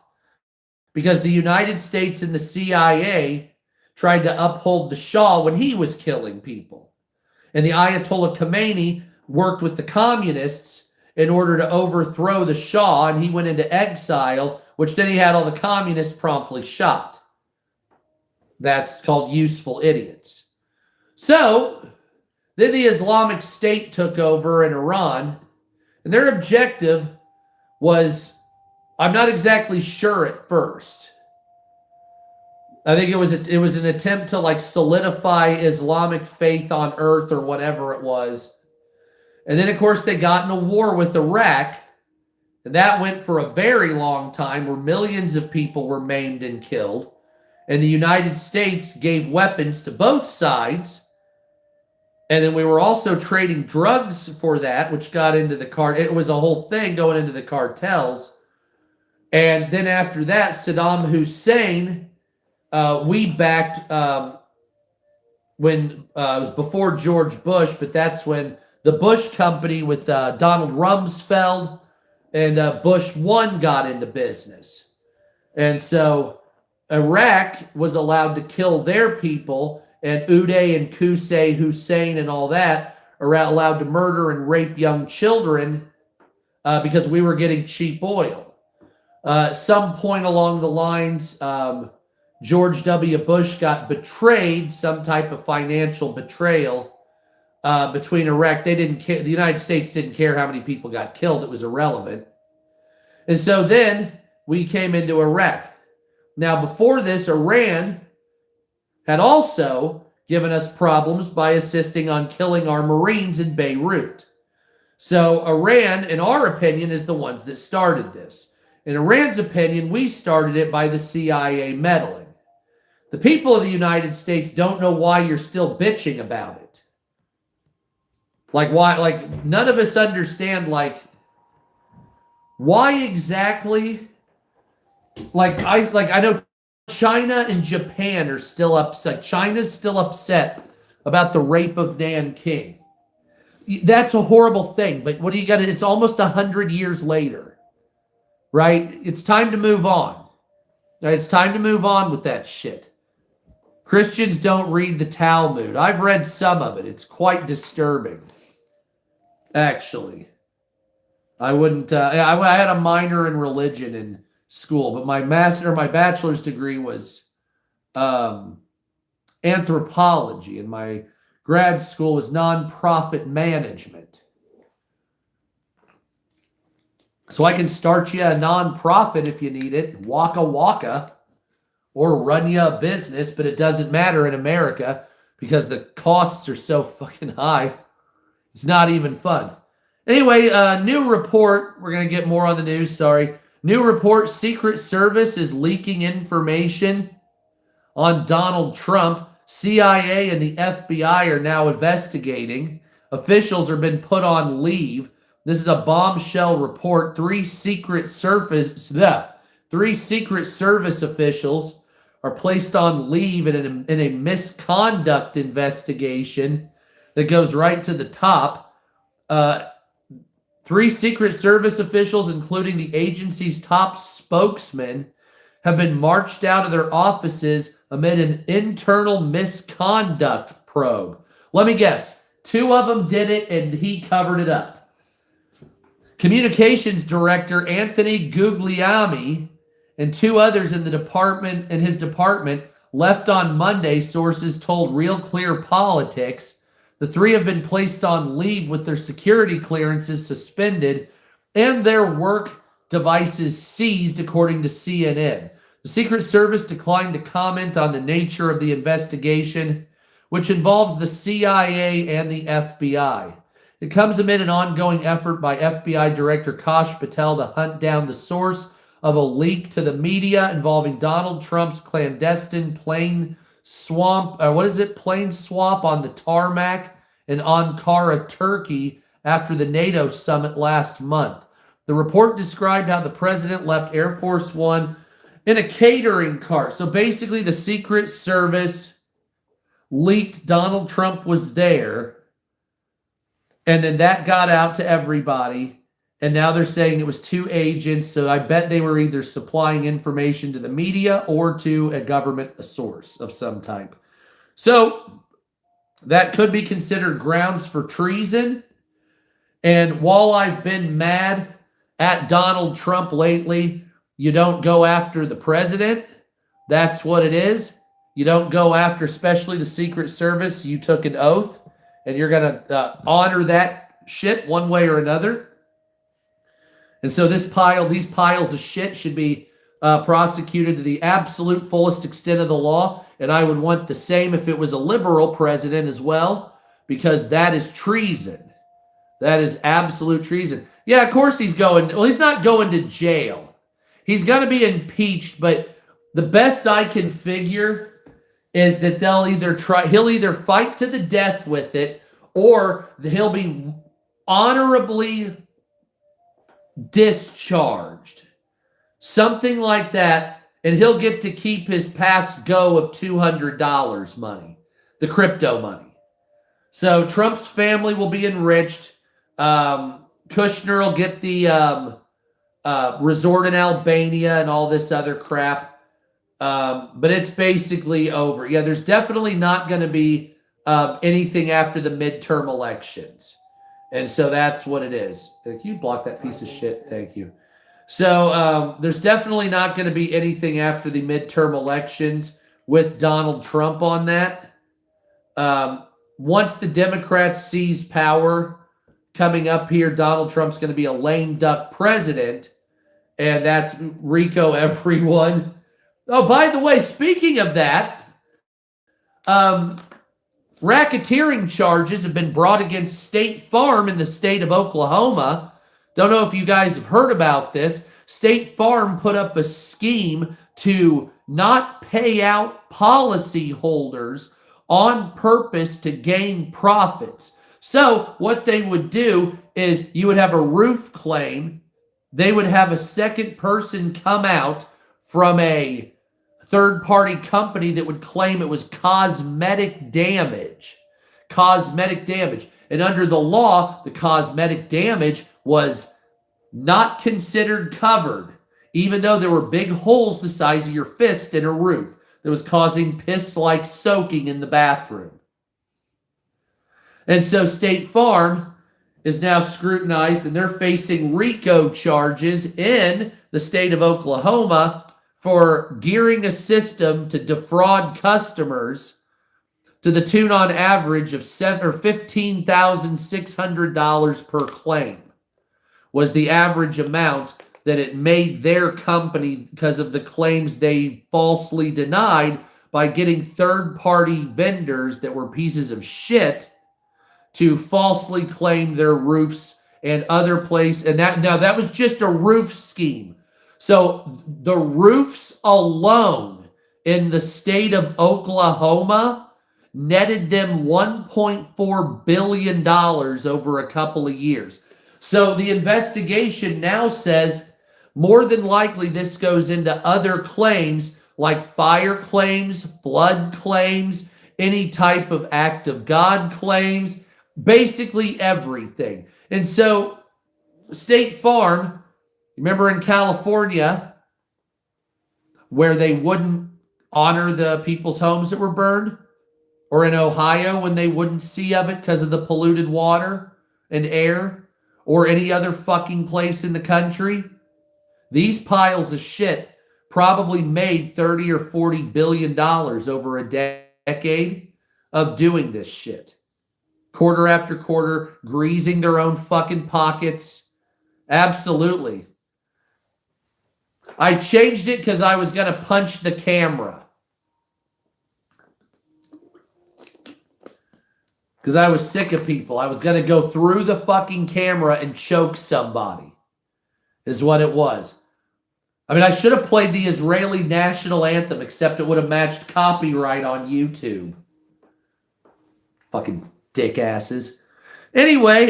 because the United States and the CIA tried to uphold the Shah when he was killing people. And the Ayatollah Khomeini worked with the communists in order to overthrow the Shah, and he went into exile, which then he had all the communists promptly shot. That's called useful idiots. So, then the Islamic State took over in Iran, and their objective was, I'm not exactly sure at first. I think it was an attempt to solidify Islamic faith on earth or whatever it was. And then, of course, they got in a war with Iraq, and that went for a very long time where millions of people were maimed and killed. And the United States gave weapons to both sides. And then we were also trading drugs for that, which got into it was a whole thing going into the cartels. And then after that, Saddam Hussein, we backed when it was before George Bush, but that's when the Bush company with Donald Rumsfeld and Bush 1 got into business. And so Iraq was allowed to kill their people, and Uday and Qusay Hussein and all that are allowed to murder and rape young children because we were getting cheap oil. Some point along the lines, George W. Bush got betrayed, some type of financial betrayal between Iraq. They didn't care. The United States didn't care how many people got killed. It was irrelevant. And so then we came into Iraq. Now, before this, Iran had also given us problems by assisting on killing our Marines in Beirut. So Iran, in our opinion, is the ones that started this. In Iran's opinion, we started it by the CIA meddling. The people of the United States don't know why you're still bitching about it. Why, none of us understand, why exactly, I know China and Japan are still upset. China's still upset about the rape of Nanking. That's a horrible thing, but what do you got? It's almost 100 years later, right? It's time to move on. Right? It's time to move on with that shit. Christians don't read the Talmud. I've read some of it. It's quite disturbing, actually. I wouldn't. I had a minor in religion in school, but my bachelor's degree was anthropology, and my grad school was nonprofit management. So I can start you a nonprofit if you need it, waka waka, or run you a business, but it doesn't matter in America because the costs are so fucking high. It's not even fun. Anyway, new report. We're going to get more on the news, sorry. New report, Secret Service is leaking information on Donald Trump. CIA and the FBI are now investigating. Officials have been put on leave. This is a bombshell report. Three Secret Service officials are placed on leave in a misconduct investigation that goes right to the top. Three Secret Service officials, including the agency's top spokesman, have been marched out of their offices amid an internal misconduct probe. Let me guess. Two of them did it and he covered it up. Communications Director Anthony Guglielmi and two others in his department left on Monday, sources told Real Clear Politics. The three have been placed on leave with their security clearances suspended and their work devices seized, according to CNN. The Secret Service declined to comment on the nature of the investigation, which involves the CIA and the FBI. It comes amid an ongoing effort by FBI Director Kash Patel to hunt down the source of a leak to the media involving Donald Trump's clandestine plane swap on the tarmac in Ankara, Turkey, after the NATO summit last month. The report described how the president left Air Force One in a catering car. So basically, the Secret Service leaked Donald Trump was there, and then that got out to everybody. And now they're saying it was two agents, so I bet they were either supplying information to the media or to a source of some type. So that could be considered grounds for treason. And while I've been mad at Donald Trump lately, you don't go after the president. That's what it is. You don't go after, especially the Secret Service. You took an oath, and you're going to honor that shit one way or another. And so these piles of shit should be prosecuted to the absolute fullest extent of the law. And I would want the same if it was a liberal president as well, because that is treason. That is absolute treason. Yeah, of course he's not going to jail. He's going to be impeached, but the best I can figure is that he'll either fight to the death with it, or he'll be honorably discharged. Something like that, and he'll get to keep his past go of $200 money, the crypto money. So Trump's family will be enriched. Kushner will get the resort in Albania and all this other crap. But it's basically over. Yeah, there's definitely not going to be anything after the midterm elections. And so that's what it is. Can you block that piece of shit? Thank you. So there's definitely not going to be anything after the midterm elections with Donald Trump on that. Once the Democrats seize power coming up here, Donald Trump's going to be a lame duck president. And that's Rico everyone. Oh, by the way, speaking of that, racketeering charges have been brought against State Farm in the state of Oklahoma. Don't know if you guys have heard about this. State Farm put up a scheme to not pay out policyholders on purpose to gain profits. So what they would do is you would have a roof claim. They would have a second person come out from a third-party company that would claim it was cosmetic damage. Cosmetic damage. And under the law, the cosmetic damage was not considered covered, even though there were big holes the size of your fist in a roof. that was causing piss-like soaking in the bathroom. And so State Farm is now scrutinized, and they're facing RICO charges in the state of Oklahoma for gearing a system to defraud customers to the tune on average of $15,600 per claim was the average amount that it made their company because of the claims they falsely denied by getting third-party vendors that were pieces of shit to falsely claim their roofs and other place. And that was just a roof scheme. So the roofs alone in the state of Oklahoma netted them $1.4 billion over a couple of years. So the investigation now says more than likely this goes into other claims like fire claims, flood claims, any type of act of God claims, basically everything. And so State Farm, remember in California where they wouldn't honor the people's homes that were burned? Or in Ohio when they wouldn't see of it because of the polluted water and air? Or any other fucking place in the country? These piles of shit probably made 30 or 40 billion dollars over a decade of doing this shit. Quarter after quarter, greasing their own fucking pockets. Absolutely. I changed it because I was going to punch the camera. Because I was sick of people. I was going to go through the fucking camera and choke somebody. Is what it was. I mean, I should have played the Israeli national anthem, except it would have matched copyright on YouTube. Fucking dick asses. Anyway,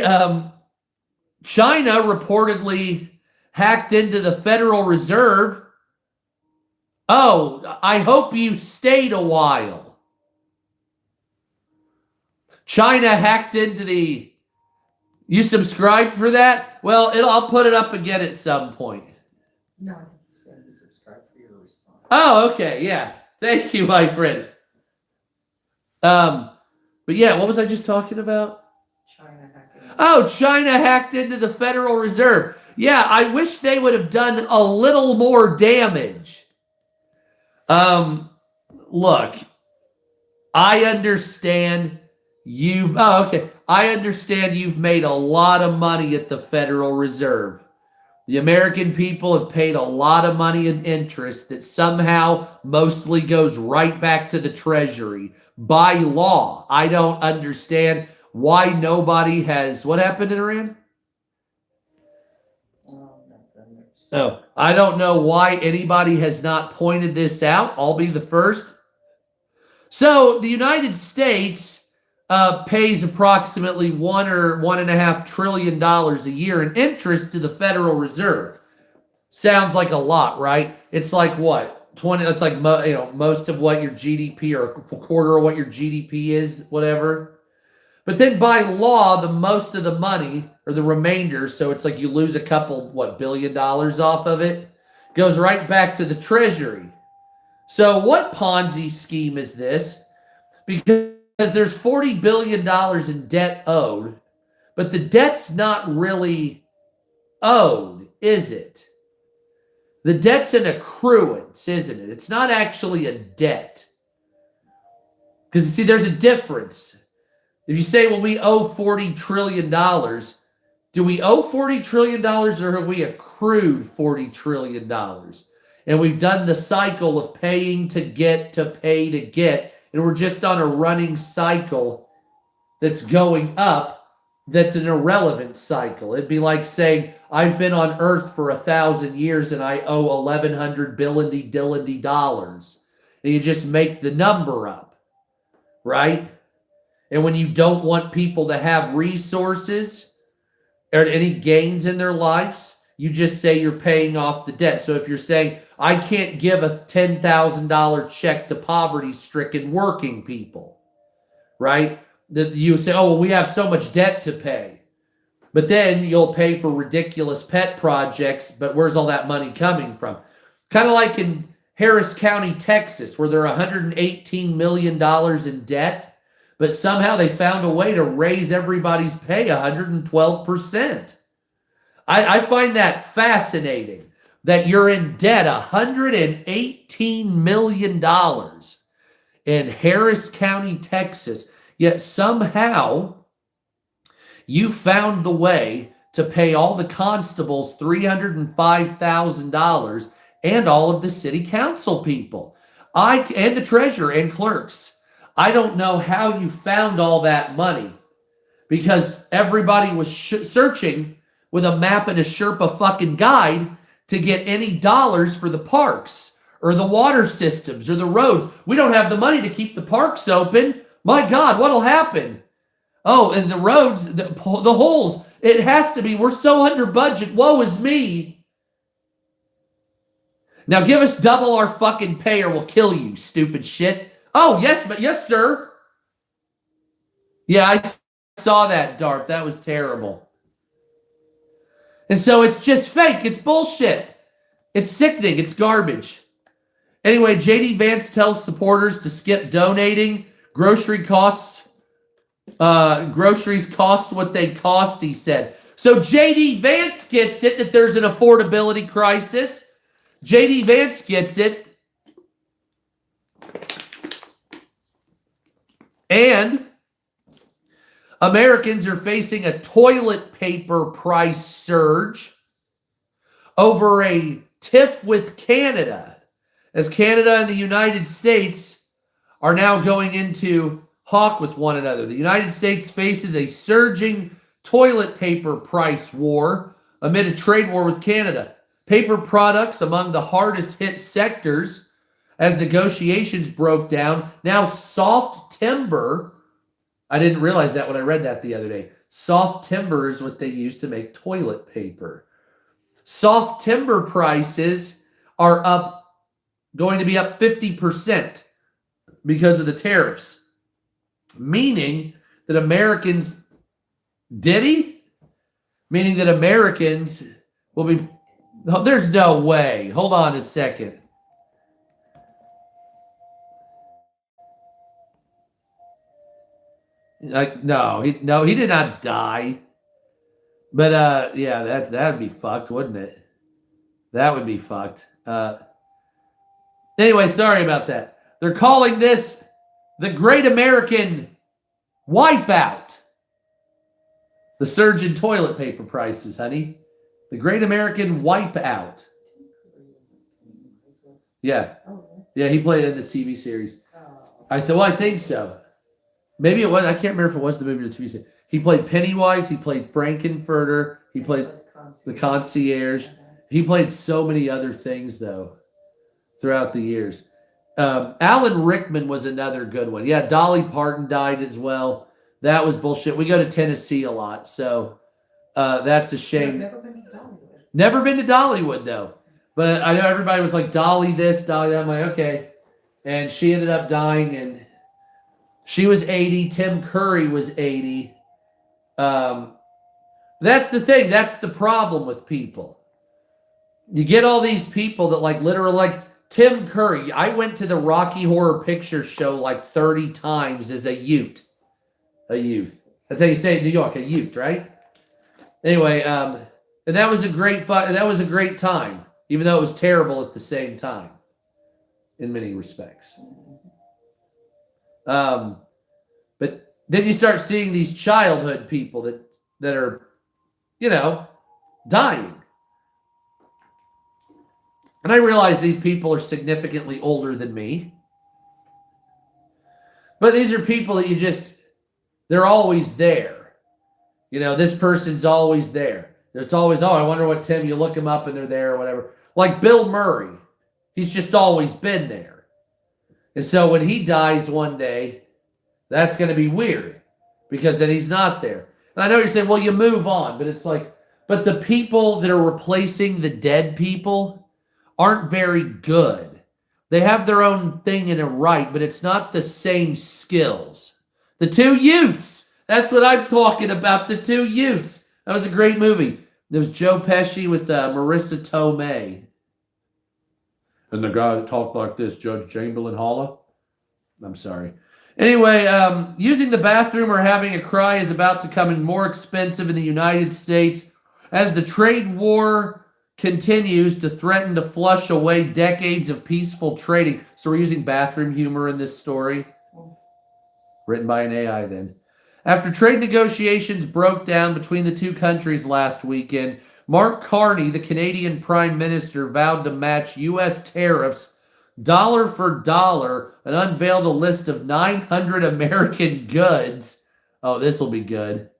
China reportedly hacked into the Federal Reserve. Oh, I hope you stayed a while. China hacked into the... You subscribed for that? Well, I'll put it up again at some point. No, I think you said you subscribed for your response. Oh, okay, yeah. Thank you, my friend. But yeah, what was I just talking about? China hacking. Oh, China hacked into the Federal Reserve. Yeah, I wish they would have done a little more damage. Look, I understand I understand you've made a lot of money at the Federal Reserve. The American people have paid a lot of money in interest that somehow mostly goes right back to the Treasury by law. I don't understand why nobody has... What happened in Iran? Oh, I don't know why anybody has not pointed this out. I'll be the first. So the United States pays approximately $1 or $1.5 trillion a year in interest to the Federal Reserve. Sounds like a lot, right? It's like what? 20? It's like most of what your GDP or a quarter of what your GDP is, whatever. But then by law, the most of the money or the remainder, so it's like you lose a couple billion dollars off of it, goes right back to the Treasury. So what Ponzi scheme is this? Because there's $40 billion in debt owed, but the debt's not really owed, is it? The debt's an accruance, isn't it? It's not actually a debt. Because, see, there's a difference. If you say, well, we owe $40 trillion, do we owe $40 trillion or have we accrued $40 trillion? And we've done the cycle of paying to get to pay to get. And we're just on a running cycle that's going up, that's an irrelevant cycle. It'd be like saying, I've been on Earth for 1,000 years and I owe 1,100 billion dollars. And you just make the number up, right? And when you don't want people to have resources or any gains in their lives, you just say you're paying off the debt. So if you're saying, I can't give a $10,000 check to poverty-stricken working people, right? That you say, oh, well, we have so much debt to pay. But then you'll pay for ridiculous pet projects, but where's all that money coming from? Kind of like in Harris County, Texas, where they're $118 million in debt, but somehow they found a way to raise everybody's pay 112%. I find that fascinating that you're in debt $118 million in Harris County, Texas, yet somehow you found the way to pay all the constables $305,000 and all of the city council people, and the treasurer and clerks. I don't know how you found all that money, because everybody was searching with a map and a Sherpa fucking guide to get any dollars for the parks or the water systems or the roads. We don't have the money to keep the parks open. My God, what'll happen? Oh, and the roads, the holes. It has to be. We're so under budget. Woe is me. Now give us double our fucking pay or we'll kill you, stupid shit. Oh, yes, but yes, sir. Yeah, I saw that, Dart. That was terrible. And so it's just fake. It's bullshit. It's sickening. It's garbage. Anyway, JD Vance tells supporters to skip donating. Groceries cost what they cost, he said. So JD Vance gets it that there's an affordability crisis. JD Vance gets it. And Americans are facing a toilet paper price surge over a tiff with Canada, as Canada and the United States are now going into hawk with one another. The United States faces a surging toilet paper price war amid a trade war with Canada. Paper products among the hardest hit sectors as negotiations broke down. Now soft timber, I didn't realize that when I read that the other day. Soft timber is what they use to make toilet paper. Soft timber prices are going to be up 50% because of the tariffs. Meaning that Americans will be, there's no way. Hold on a second. No, he did not die. But yeah, that'd be fucked, wouldn't it? That would be fucked. Anyway, sorry about that. They're calling this the Great American Wipeout. The surge in toilet paper prices, honey. The Great American Wipeout. Yeah. Yeah, he played in the TV series. I think so. Maybe it was. I can't remember if it was the movie or the TV series. He played Pennywise. He played Frankenfurter. He played the Concierge. He played so many other things, though, throughout the years. Alan Rickman was another good one. Yeah, Dolly Parton died as well. That was bullshit. We go to Tennessee a lot, so that's a shame. I've never been to Dollywood. Never been to Dollywood, though. But I know everybody was like, Dolly this, Dolly that. I'm like, okay. And she ended up dying, and she was 80. Tim Curry was 80. That's the thing. That's the problem with people. You get all these people that literally Tim Curry. I went to the Rocky Horror Picture Show 30 times as a youth. A youth. That's how you say it in New York, a youth, right? Anyway, and that was a great that was a great time, even though it was terrible at the same time, in many respects. But then you start seeing these childhood people that are, dying. And I realize these people are significantly older than me. But these are people that they're always there. This person's always there. It's always, I wonder what Tim, you look him up and they're there or whatever. Like Bill Murray. He's just always been there. And so when he dies one day, that's going to be weird because then he's not there. And I know you're saying, well, you move on, but it's but the people that are replacing the dead people aren't very good. They have their own thing in a right, but it's not the same skills. The Two Utes. That's what I'm talking about. The Two Utes. That was a great movie. There was Joe Pesci with Marissa Tomei. And the guy that talked like this, Judge Chamberlain Holla. I'm sorry. Anyway, using the bathroom or having a cry is about to come in more expensive in the United States as the trade war continues to threaten to flush away decades of peaceful trading. So we're using bathroom humor in this story. Written by an AI then. After trade negotiations broke down between the two countries last weekend, Mark Carney, the Canadian Prime Minister, vowed to match U.S. tariffs dollar for dollar and unveiled a list of 900 American goods. Oh, this will be good.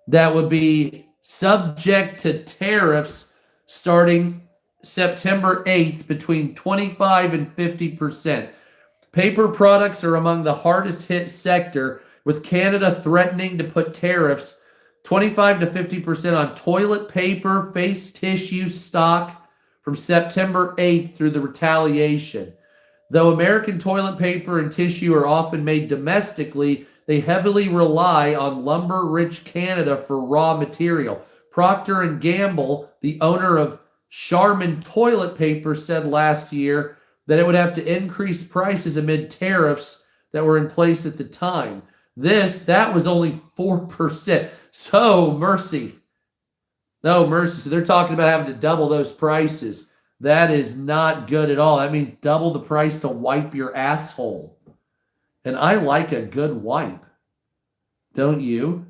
That would be subject to tariffs starting September 8th between 25 and 50%. Paper products are among the hardest hit sector, with Canada threatening to put tariffs 25 to 50% on toilet paper, face tissue stock from September 8th through the retaliation. Though American toilet paper and tissue are often made domestically, they heavily rely on lumber-rich Canada for raw material. Procter & Gamble, the owner of Charmin toilet paper, said last year that it would have to increase prices amid tariffs that were in place at the time. That was only 4%. So, mercy. No, mercy. So they're talking about having to double those prices. That is not good at all. That means double the price to wipe your asshole. And I like a good wipe. Don't you?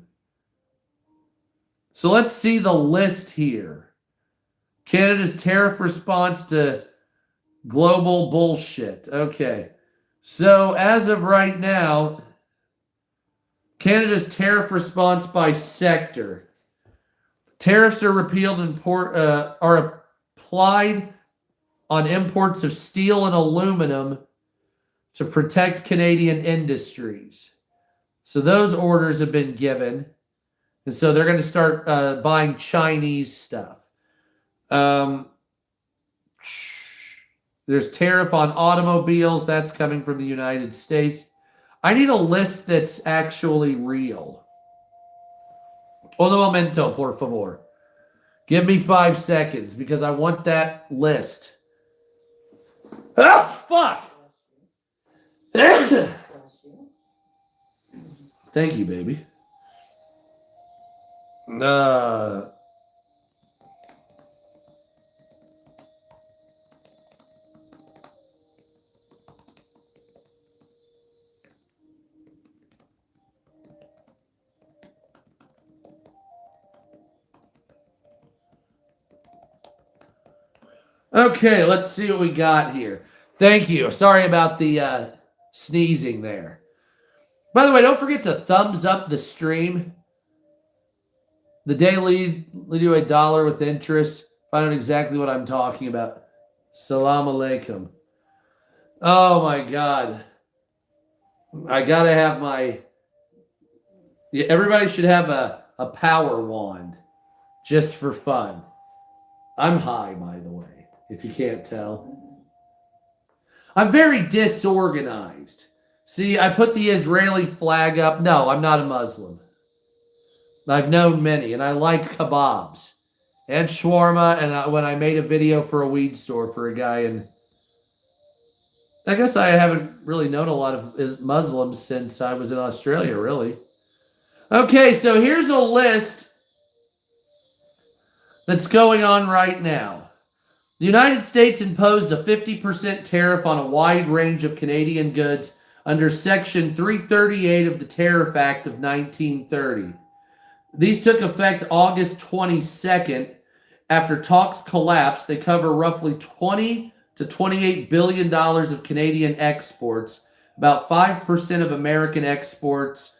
So let's see the list here. Canada's tariff response to global bullshit. Okay. So as of right now, Canada's tariff response by sector. Tariffs are repealed and are applied on imports of steel and aluminum to protect Canadian industries. So those orders have been given. And so they're going to start buying Chinese stuff. There's tariff on automobiles. That's coming from the United States. I need a list that's actually real. Un momento, por favor. Give me 5 seconds because I want that list. Oh, fuck! Thank you, baby. Okay, let's see what we got here. Thank you. Sorry about the sneezing there. By the way, don't forget to thumbs up the stream. The day lead you $1 with interest. Find out exactly what I'm talking about. Salam alaikum. Oh my God. I gotta have my... Yeah, everybody should have a power wand. Just for fun. I'm high, by the way, if you can't tell. I'm very disorganized. See, I put the Israeli flag up. No, I'm not a Muslim. I've known many, and I like kebabs and shawarma. And when I made a video for a weed store for a guy, and I guess I haven't really known a lot of Muslims since I was in Australia, really. Okay, so here's a list that's going on right now. The United States imposed a 50% tariff on a wide range of Canadian goods under Section 338 of the Tariff Act of 1930. These took effect August 22nd. After talks collapsed, they cover roughly $20 to $28 billion of Canadian exports, about 5% of American exports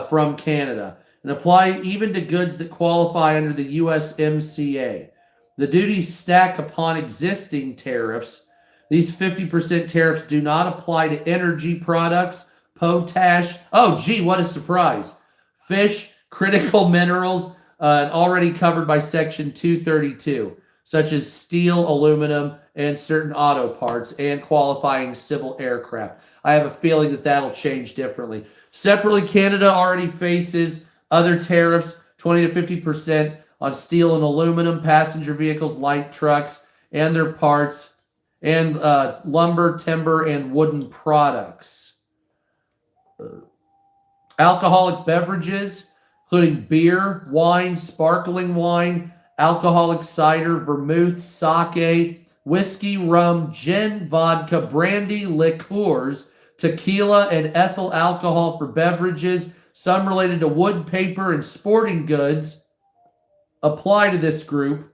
from Canada, and apply even to goods that qualify under the USMCA. The duties stack upon existing tariffs. These 50% tariffs do not apply to energy products, potash. Oh, gee, what a surprise. Fish, critical minerals, and already covered by Section 232, such as steel, aluminum, and certain auto parts, and qualifying civil aircraft. I have a feeling that that'll change differently. Separately, Canada already faces other tariffs, 20 to 50% on steel and aluminum, passenger vehicles, light trucks, and their parts, and lumber, timber, and wooden products. Alcoholic beverages, including beer, wine, sparkling wine, alcoholic cider, vermouth, sake, whiskey, rum, gin, vodka, brandy, liqueurs, tequila, and ethyl alcohol for beverages, some related to wood, paper, and sporting goods, apply to this group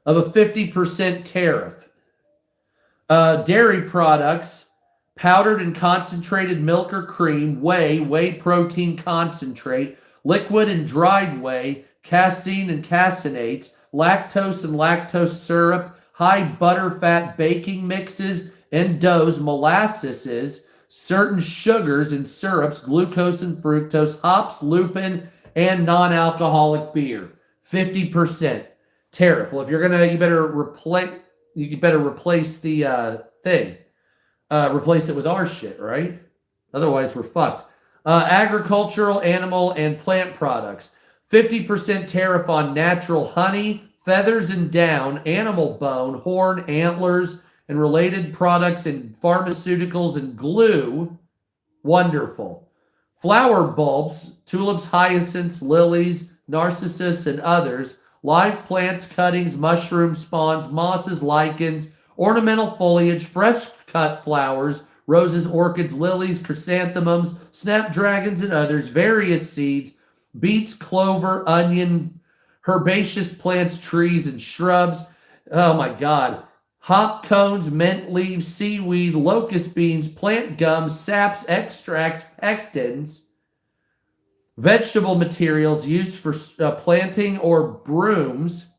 of a 50% tariff. Dairy products, powdered and concentrated milk or cream, whey protein concentrate, liquid and dried whey, casein and caseinates, lactose and lactose syrup, high butter fat baking mixes and doughs, molasses, certain sugars and syrups, glucose and fructose, hops, lupin, and non-alcoholic beer. 50% tariff. Well, if you're gonna, you better replace the thing. Replace it with our shit, right? Otherwise, we're fucked. Agricultural, animal, and plant products. 50% tariff on natural honey, feathers and down, animal bone, horn, antlers, and related products in pharmaceuticals and glue. Wonderful. Flower bulbs, tulips, hyacinths, lilies, narcissus, and others. Live plants, cuttings, mushrooms, spawns, mosses, lichens, ornamental foliage, fresh cut flowers, roses, orchids, lilies, chrysanthemums, snapdragons, and others, various seeds, beets, clover, onion, herbaceous plants, trees, and shrubs. Oh my God. Hop cones, mint leaves, seaweed, locust beans, plant gums, saps, extracts, pectins, vegetable materials used for planting or brooms,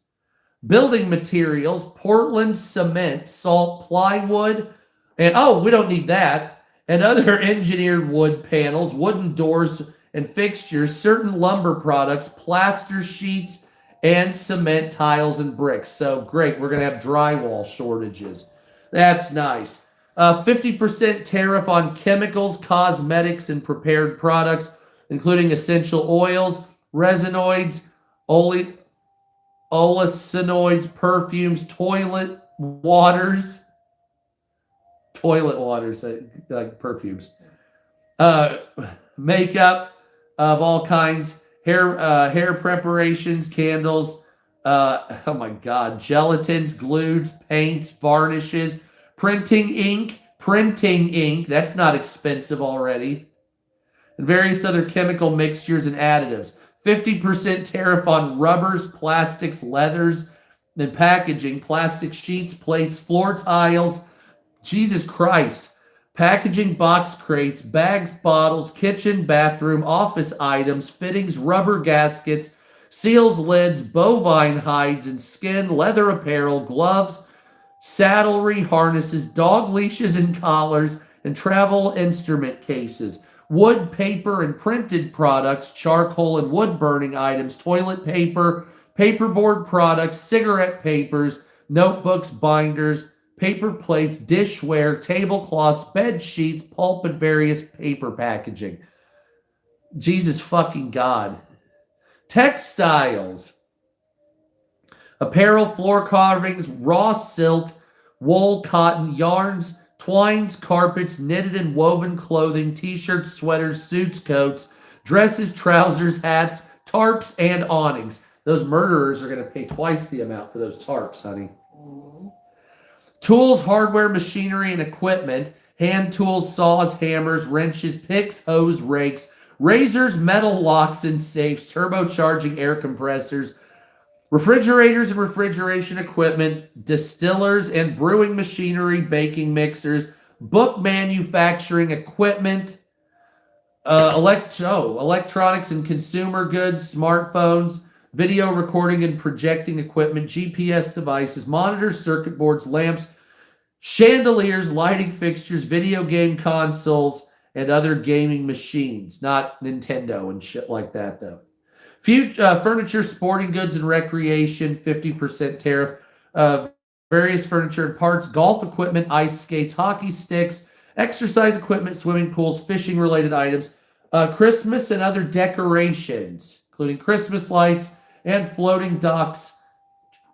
building materials, Portland cement, salt, plywood, and we don't need that, and other engineered wood panels, wooden doors and fixtures, certain lumber products, plaster sheets, and cement tiles and bricks. So great, we're going to have drywall shortages. That's nice. 50% tariff on chemicals, cosmetics, and prepared products, including essential oils, resinoids, olisinoids, perfumes, toilet waters, like perfumes, makeup of all kinds, hair preparations, candles, oh my God, gelatins, glues, paints, varnishes, printing ink, that's not expensive already, and various other chemical mixtures and additives. 50% tariff on rubbers, plastics, leathers, and packaging, plastic sheets, plates, floor tiles, Jesus Christ, packaging, box crates, bags, bottles, kitchen, bathroom, office items, fittings, rubber gaskets, seals, lids, bovine hides and skin, leather apparel, gloves, saddlery, harnesses, dog leashes and collars, and travel instrument cases, wood, paper, and printed products, charcoal and wood burning items, toilet paper, paperboard products, cigarette papers, notebooks, binders, paper plates, dishware, tablecloths, bed sheets, pulp, and various paper packaging. Jesus fucking God. Textiles. Apparel, floor carvings, raw silk, wool, cotton, yarns, twines, carpets, knitted and woven clothing, t-shirts, sweaters, suits, coats, dresses, trousers, hats, tarps, and awnings. Those murderers are going to pay twice the amount for those tarps, honey. Tools, hardware, machinery, and equipment, hand tools, saws, hammers, wrenches, picks, hose, rakes, razors, metal locks and safes, turbocharging air compressors, refrigerators and refrigeration equipment, distillers and brewing machinery, baking mixers, book manufacturing equipment, electronics and consumer goods, smartphones, video recording and projecting equipment, GPS devices, monitors, circuit boards, lamps, chandeliers, lighting fixtures, video game consoles, and other gaming machines. Not Nintendo and shit like that, though. Furniture, sporting goods, and recreation, 50% tariff. Various furniture and parts, golf equipment, ice skates, hockey sticks, exercise equipment, swimming pools, fishing-related items, Christmas and other decorations, including Christmas lights and floating docks,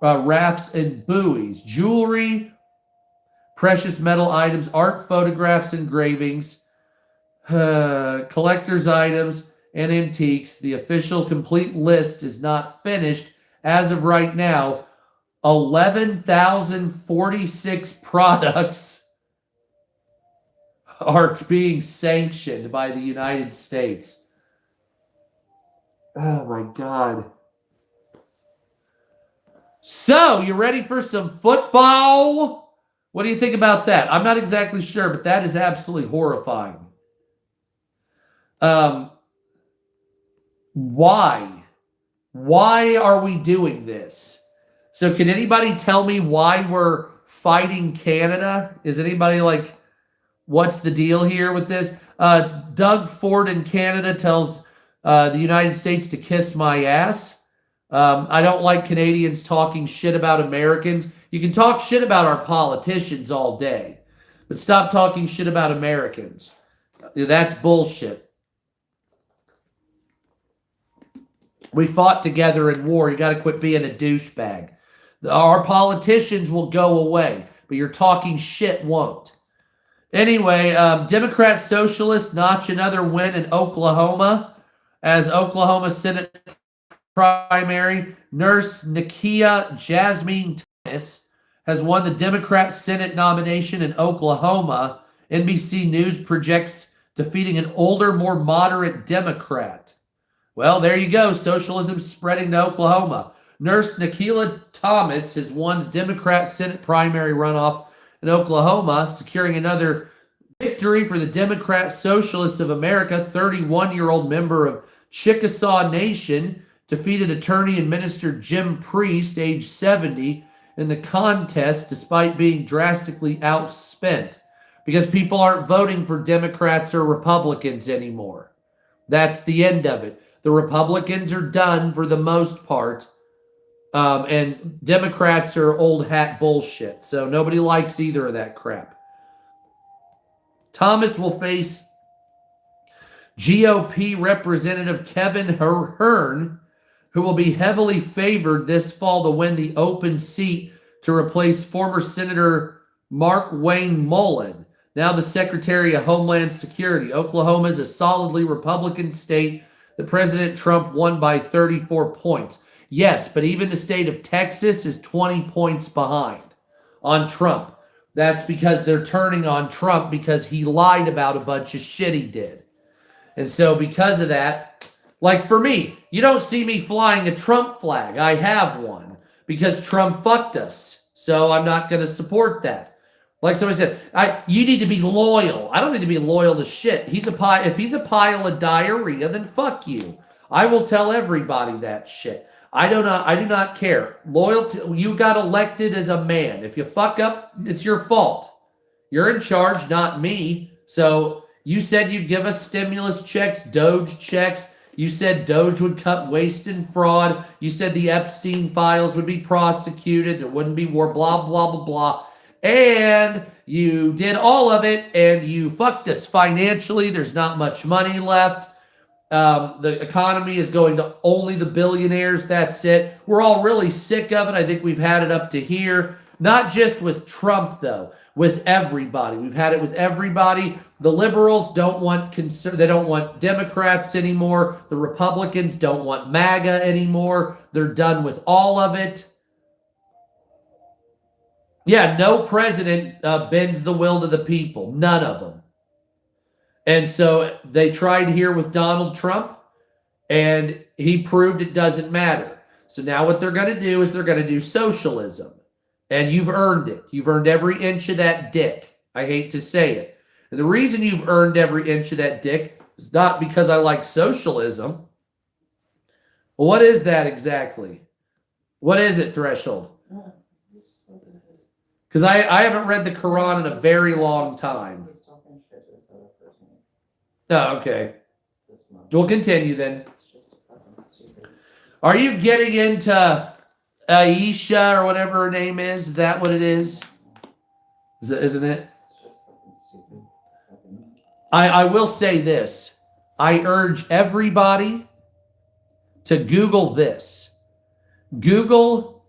rafts, and buoys, jewelry, precious metal items, art, photographs, engravings, collector's items, and antiques. The official complete list is not finished as of right now. 11,046 products are being sanctioned by the United States. Oh my God. So, you ready for some football? What do you think about that? I'm not exactly sure, but that is absolutely horrifying. Why? Why are we doing this? So can anybody tell me why we're fighting Canada? Is anybody like, what's the deal here with this? Doug Ford in Canada tells the United States to kiss my ass. I don't like Canadians talking shit about Americans. You can talk shit about our politicians all day, but stop talking shit about Americans. That's bullshit. We fought together in war. You got to quit being a douchebag. Our politicians will go away, but your talking shit won't. Anyway, Democrat Socialists notch another win in Oklahoma as Oklahoma Senate primary. Nurse Nakia Jasmine Thomas has won the Democrat Senate nomination in Oklahoma. NBC News projects defeating an older, more moderate Democrat. Well, there you go. Socialism spreading to Oklahoma. Nurse Nakia Thomas has won the Democrat Senate primary runoff in Oklahoma, securing another victory for the Democrat Socialists of America. 31-year-old member of Chickasaw Nation defeated attorney and minister Jim Priest, age 70, in the contest despite being drastically outspent because people aren't voting for Democrats or Republicans anymore. That's the end of it. The Republicans are done for the most part, and Democrats are old hat bullshit. So nobody likes either of that crap. Thomas will face GOP Representative Kevin Hearn, who will be heavily favored this fall to win the open seat to replace former Senator Mark Wayne Mullen, now the Secretary of Homeland Security. Oklahoma is a solidly Republican state that President Trump won by 34 points. Yes, but even the state of Texas is 20 points behind on Trump. That's because they're turning on Trump because he lied about a bunch of shit he did. And so because of that, like for me, you don't see me flying a Trump flag. I have one because Trump fucked us. So I'm not going to support that. Like somebody said, you need to be loyal. I don't need to be loyal to shit. If he's a pile of diarrhea, then fuck you. I will tell everybody that shit. I do not care. Loyalty, you got elected as a man. If you fuck up, it's your fault. You're in charge, not me. So you said you'd give us stimulus checks, Doge checks. You said Doge would cut waste and fraud. You said the Epstein files would be prosecuted. There wouldn't be war, blah, blah, blah, blah. And you did all of it, and you fucked us financially. There's not much money left. The economy is going to only the billionaires. That's it. We're all really sick of it. I think we've had it up to here. Not just with Trump, though. With everybody. We've had it with everybody. The liberals don't want they don't want Democrats anymore. The Republicans don't want MAGA anymore. They're done with all of it. Yeah, no president bends the will to the people. None of them. And so they tried here with Donald Trump, and he proved it doesn't matter. So now what they're going to do is they're going to do socialism. And you've earned it. You've earned every inch of that dick. I hate to say it. And the reason you've earned every inch of that dick is not because I like socialism. Well, what is that exactly? What is it, Threshold? Because I haven't read the Quran in a very long time. Oh, okay. We'll continue then. Are you getting into Aisha or whatever her name is? Is that what it is? Isn't it? I will say this. I urge everybody to Google this. Google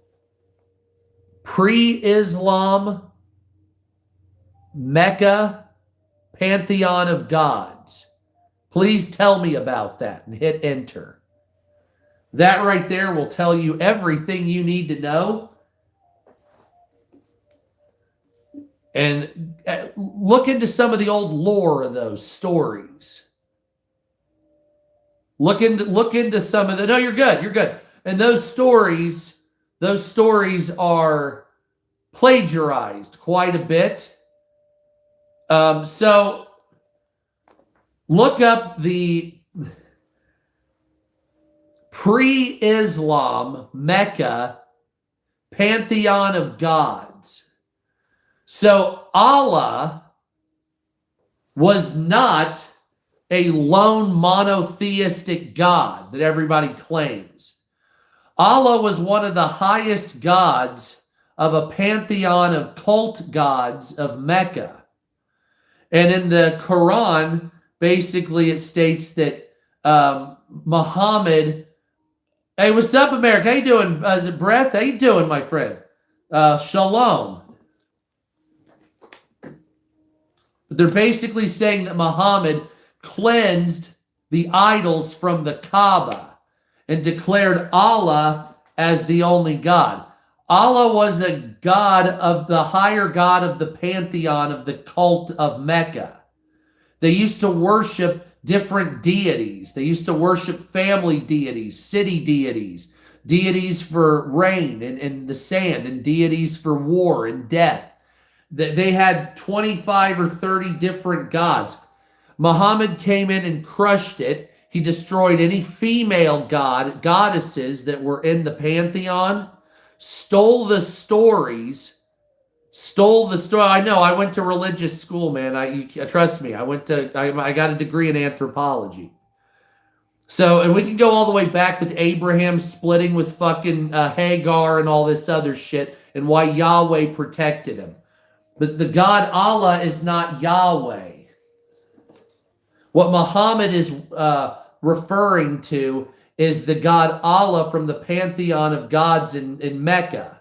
pre-Islam Mecca pantheon of gods. Please tell me about that and hit enter. That right there will tell you everything you need to know. And look into some of the old lore of those stories. Look into some of the. No, you're good. You're good. And those stories are plagiarized quite a bit. So look up the pre-Islam Mecca pantheon of gods. So Allah was not a lone monotheistic God that everybody claims. Allah was one of the highest gods of a pantheon of cult gods of Mecca. And in the Quran, basically it states that Muhammad. Hey, what's up, America? How you doing? Is it Breath? How you doing, my friend? Shalom. But they're basically saying that Muhammad cleansed the idols from the Kaaba and declared Allah as the only God. Allah was a god of the higher god of the pantheon of the cult of Mecca. They used to worship different deities. They used to worship family deities, city deities, deities for rain and the sand, and deities for war and death. They had 25 or 30 different gods. Muhammad came in and crushed it. He destroyed any female goddesses that were in the pantheon, stole the stories. I know, I went to religious school, man. Trust me, I got a degree in anthropology. So, and we can go all the way back with Abraham splitting with fucking Hagar and all this other shit, and why Yahweh protected him. But the God Allah is not Yahweh. What Muhammad is referring to is the God Allah from the pantheon of gods in Mecca,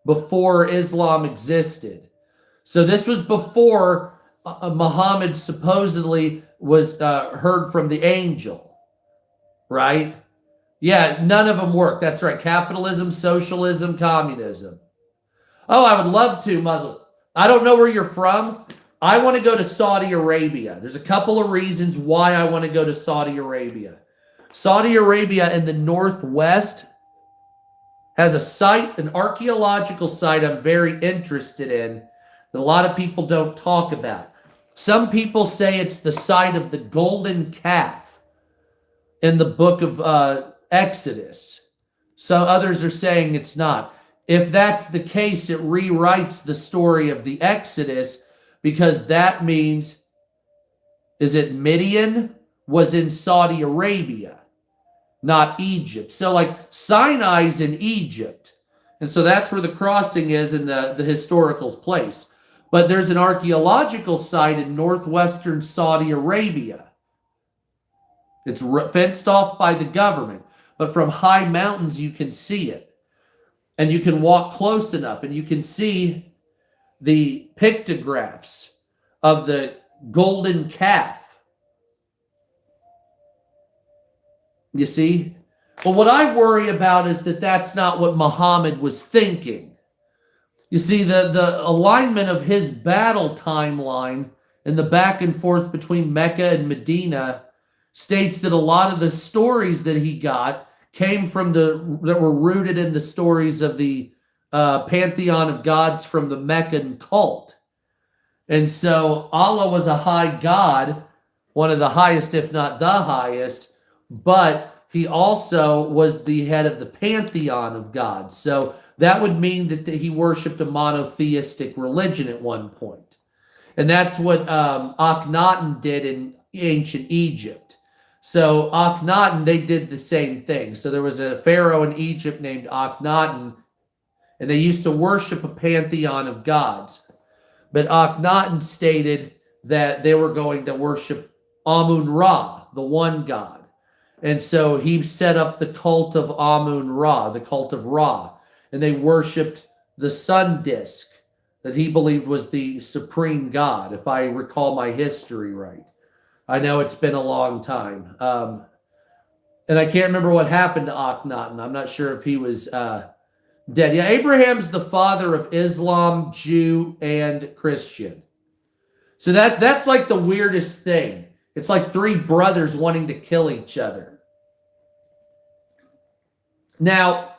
before Islam existed. So this was before Muhammad supposedly was heard from the angel, right? Yeah, none of them work. That's right. Capitalism, socialism, communism. Oh, I would love to, Muslim. I don't know where you're from. I want to go to Saudi Arabia. There's a couple of reasons why I want to go to Saudi Arabia. Saudi Arabia in the northwest has a site, an archaeological site I'm very interested in that a lot of people don't talk about. Some people say it's the site of the golden calf in the book of Exodus. Some others are saying it's not. If that's the case, it rewrites the story of the Exodus, because that means, is it Midian was in Saudi Arabia, not Egypt. So like Sinai's in Egypt. And so that's where the crossing is in the historical place. But there's an archaeological site in northwestern Saudi Arabia. It's fenced off by the government. But from high mountains, you can see it. And you can walk close enough and you can see the pictographs of the golden calf. You see? But what I worry about is that that's not what Muhammad was thinking. You see, the alignment of his battle timeline and the back and forth between Mecca and Medina states that a lot of the stories that he got came from that were rooted in the stories of the pantheon of gods from the Meccan cult. And so Allah was a high god, one of the highest, if not the highest, but he also was the head of the pantheon of gods. So that would mean that he worshipped a monotheistic religion at one point. And that's what Akhenaten did in ancient Egypt. So Akhenaten, they did the same thing. So there was a pharaoh in Egypt named Akhenaten, and they used to worship a pantheon of gods. But Akhenaten stated that they were going to worship Amun-Ra, the one god. And so he set up the cult of Amun-Ra, the cult of Ra. And they worshipped the sun disk, that he believed was the supreme God, if I recall my history right. I know it's been a long time. And I can't remember what happened to Akhenaten. I'm not sure if he was dead. Yeah, Abraham's the father of Islam, Jew, and Christian. So that's like the weirdest thing. It's like three brothers wanting to kill each other. Now,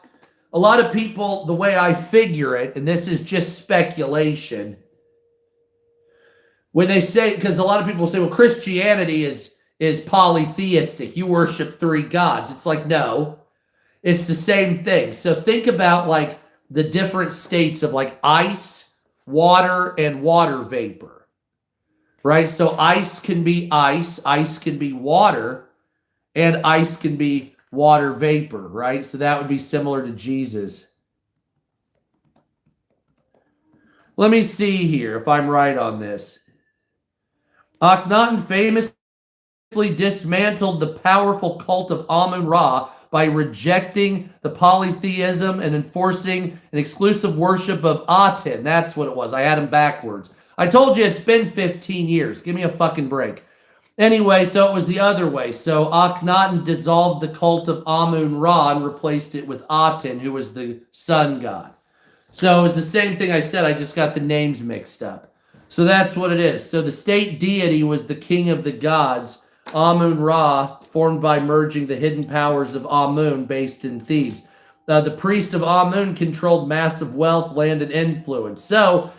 a lot of people, the way I figure it, and this is just speculation, when they say, because a lot of people say, well, Christianity is polytheistic. You worship three gods. It's like, no, it's the same thing. So think about like the different states of like ice, water, and water vapor, right? So ice can be ice can be water, and ice can be water vapor, right? So that would be similar to Jesus. Let me see here if I'm right on this. Akhenaten famously dismantled the powerful cult of Amun-Ra by rejecting the polytheism and enforcing an exclusive worship of Aten. That's what it was. I had him backwards. I told you it's been 15 years. Give me a fucking break. Anyway, so it was the other way. So Akhenaten dissolved the cult of Amun-Ra and replaced it with Aten, who was the sun god. So it was the same thing I said. I just got the names mixed up. So that's what it is. So the state deity was the king of the gods, Amun-Ra, formed by merging the hidden powers of Amun based in Thebes. The priest of Amun controlled massive wealth, land, and influence. So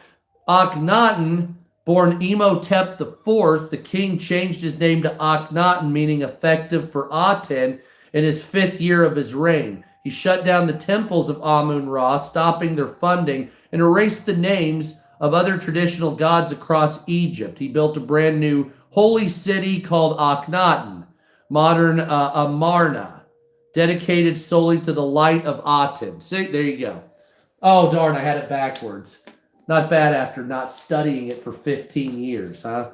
Akhenaten, born Imhotep IV, the king changed his name to Akhenaten, meaning effective for Aten, in his 5th year of his reign. He shut down the temples of Amun-Ra, stopping their funding, and erased the names of other traditional gods across Egypt. He built a brand new holy city called Akhenaten, modern Amarna, dedicated solely to the light of Aten. See, there you go. Oh, darn, I had it backwards. Not bad after not studying it for 15 years, huh?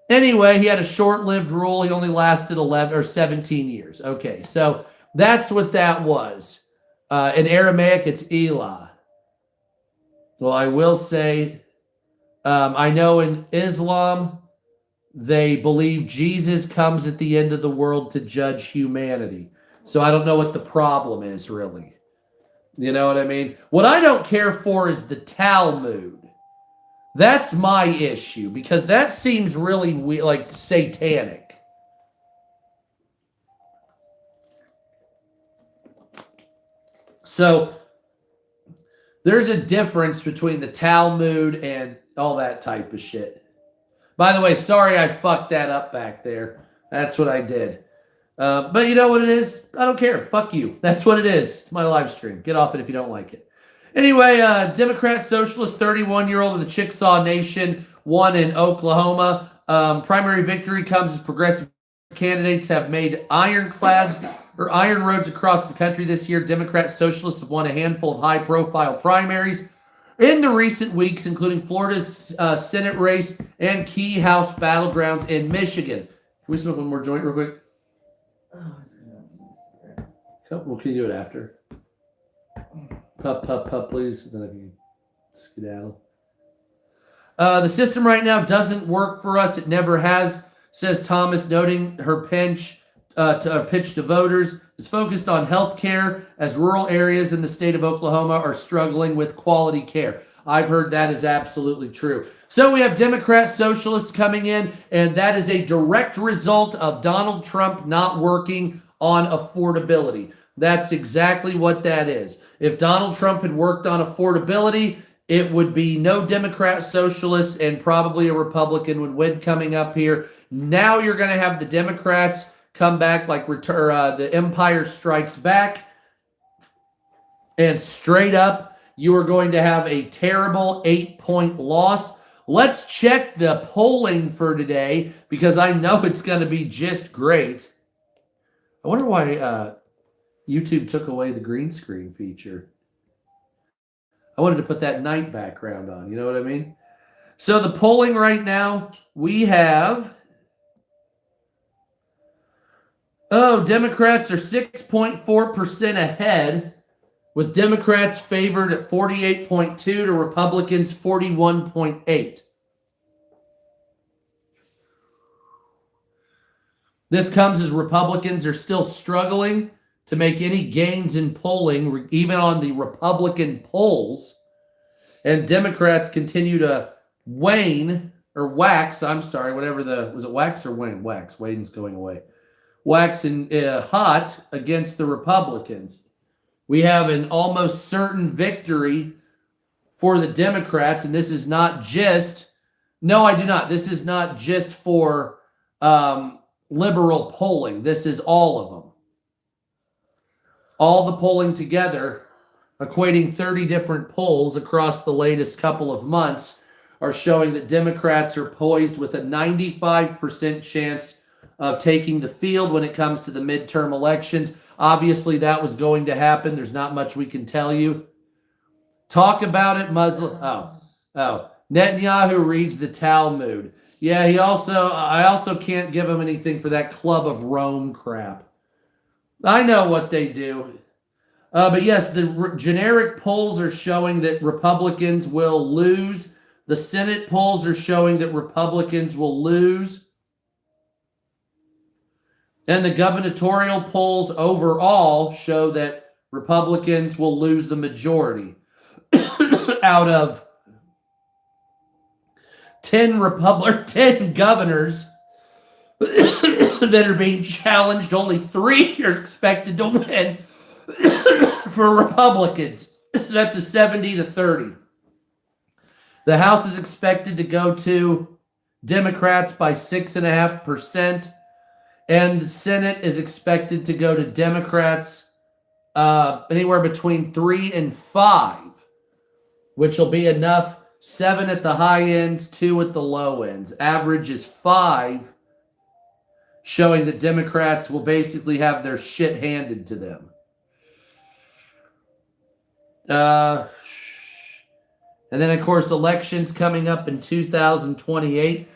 Anyway, he had a short-lived rule. He only lasted 11 or 17 years. Okay, so that's what that was. In Aramaic, it's Elah. Well, I will say, I know in Islam, they believe Jesus comes at the end of the world to judge humanity. So I don't know what the problem is, really. You know what I mean? What I don't care for is the Talmud. That's my issue, because that seems really like satanic. So there's a difference between the Talmud and all that type of shit. By the way, sorry I fucked that up back there. That's what I did. But you know what it is? I don't care. Fuck you. That's what it is. It's my live stream. Get off it if you don't like it. Anyway, Democrat Socialist 31-year-old of the Chickasaw Nation won in Oklahoma. Primary victory comes as progressive candidates have made iron roads across the country this year. Democrat Socialists have won a handful of high-profile primaries in the recent weeks, including Florida's Senate race and key House battlegrounds in Michigan. Can we smoke one more joint real quick? Oh, I was gonna ask you a cigarette. Well, can you do it after? Pup, please. Then I can skedaddle. The system right now doesn't work for us. It never has, says Thomas, noting her pitch to voters is focused on health care, as rural areas in the state of Oklahoma are struggling with quality care. I've heard that is absolutely true. So we have Democrat Socialists coming in, and that is a direct result of Donald Trump not working on affordability. That's exactly what that is. If Donald Trump had worked on affordability, it would be no Democrat Socialists and probably a Republican would win coming up here. Now you're going to have the Democrats come back like the Empire Strikes Back. And straight up, you are going to have a terrible 8-point loss. Let's check the polling for today because I know it's going to be just great. I wonder why YouTube took away the green screen feature. I wanted to put that night background on. You know what I mean? So the polling right now, we have... Democrats are 6.4% ahead with Democrats favored at 48.2 to Republicans 41.8. This comes as Republicans are still struggling to make any gains in polling, even on the Republican polls, and Democrats continue to wax, was it wax or wane? Wax, Wane's going away. Wax and hot against the Republicans. We have an almost certain victory for the Democrats, and this is not just, no, I do not. This is not just for liberal polling. This is all of them. All the polling together, equating 30 different polls across the latest couple of months, are showing that Democrats are poised with a 95% chance of taking the field when it comes to the midterm elections. Obviously, that was going to happen. There's not much we can tell you. Talk about it, Muslim. Oh. Netanyahu reads the Talmud. Yeah, I also can't give him anything for that Club of Rome crap. I know what they do. But yes, the generic polls are showing that Republicans will lose. The Senate polls are showing that Republicans will lose. And the gubernatorial polls overall show that Republicans will lose the majority. Out of 10 governors that are being challenged, only 3 are expected to win for Republicans. So that's a 70-30. The House is expected to go to Democrats by 6.5%, and the Senate is expected to go to Democrats anywhere between 3 and 5, which will be enough. 7 at the high ends, 2 at the low ends. Average is 5, showing that Democrats will basically have their shit handed to them. And then, of course, elections coming up in 2028.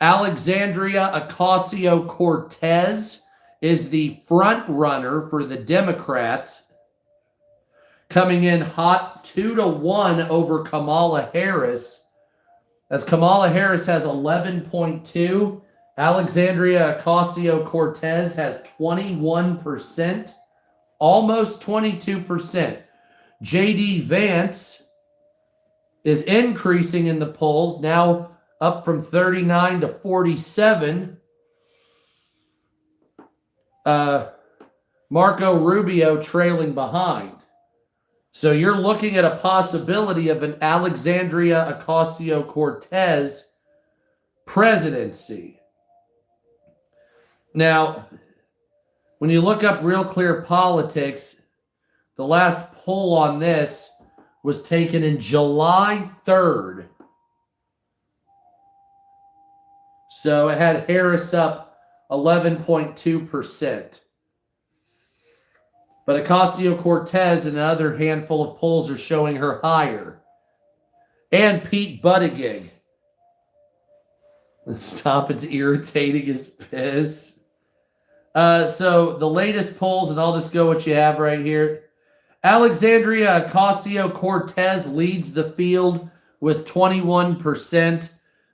Alexandria Ocasio-Cortez is the front runner for the Democrats, coming in hot 2-1 over Kamala Harris. As Kamala Harris has 11.2, Alexandria Ocasio-Cortez has 21%, almost 22%. J.D. Vance is increasing in the polls, now up from 39 to 47. Marco Rubio trailing behind. So you're looking at a possibility of an Alexandria Ocasio-Cortez presidency. Now, when you look up Real Clear Politics, the last poll on this was taken in July 3rd. So it had Harris up 11.2%. But Ocasio-Cortez and another handful of polls are showing her higher. And Pete Buttigieg. Stop, it's irritating as piss. So the latest polls, and I'll just go what you have right here. Alexandria Ocasio-Cortez leads the field with 21%.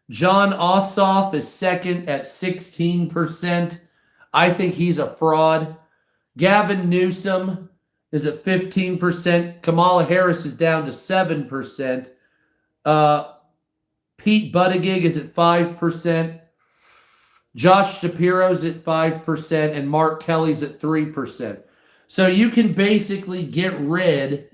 John Ossoff is second at 16%. I think he's a fraud. Gavin Newsom is at 15%. Kamala Harris is down to 7%. Pete Buttigieg is at 5%. Josh Shapiro's at 5%. And Mark Kelly's at 3%. So you can basically get rid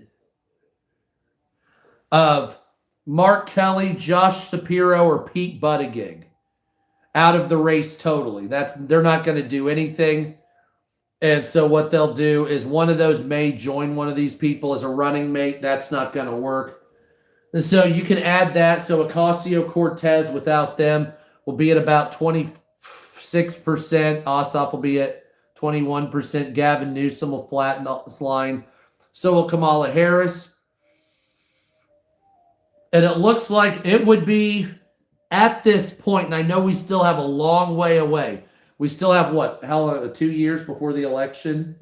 of Mark Kelly, Josh Shapiro, or Pete Buttigieg out of the race totally. They're not going to do anything. And so what they'll do is one of those may join one of these people as a running mate. That's not going to work. And so you can add that. So Ocasio-Cortez without them will be at about 26%. Ossoff will be at 21%. Gavin Newsom will flatten up this line. So will Kamala Harris. And it looks like it would be at this point, and I know we still have a long way away. We still have, 2 years before the election?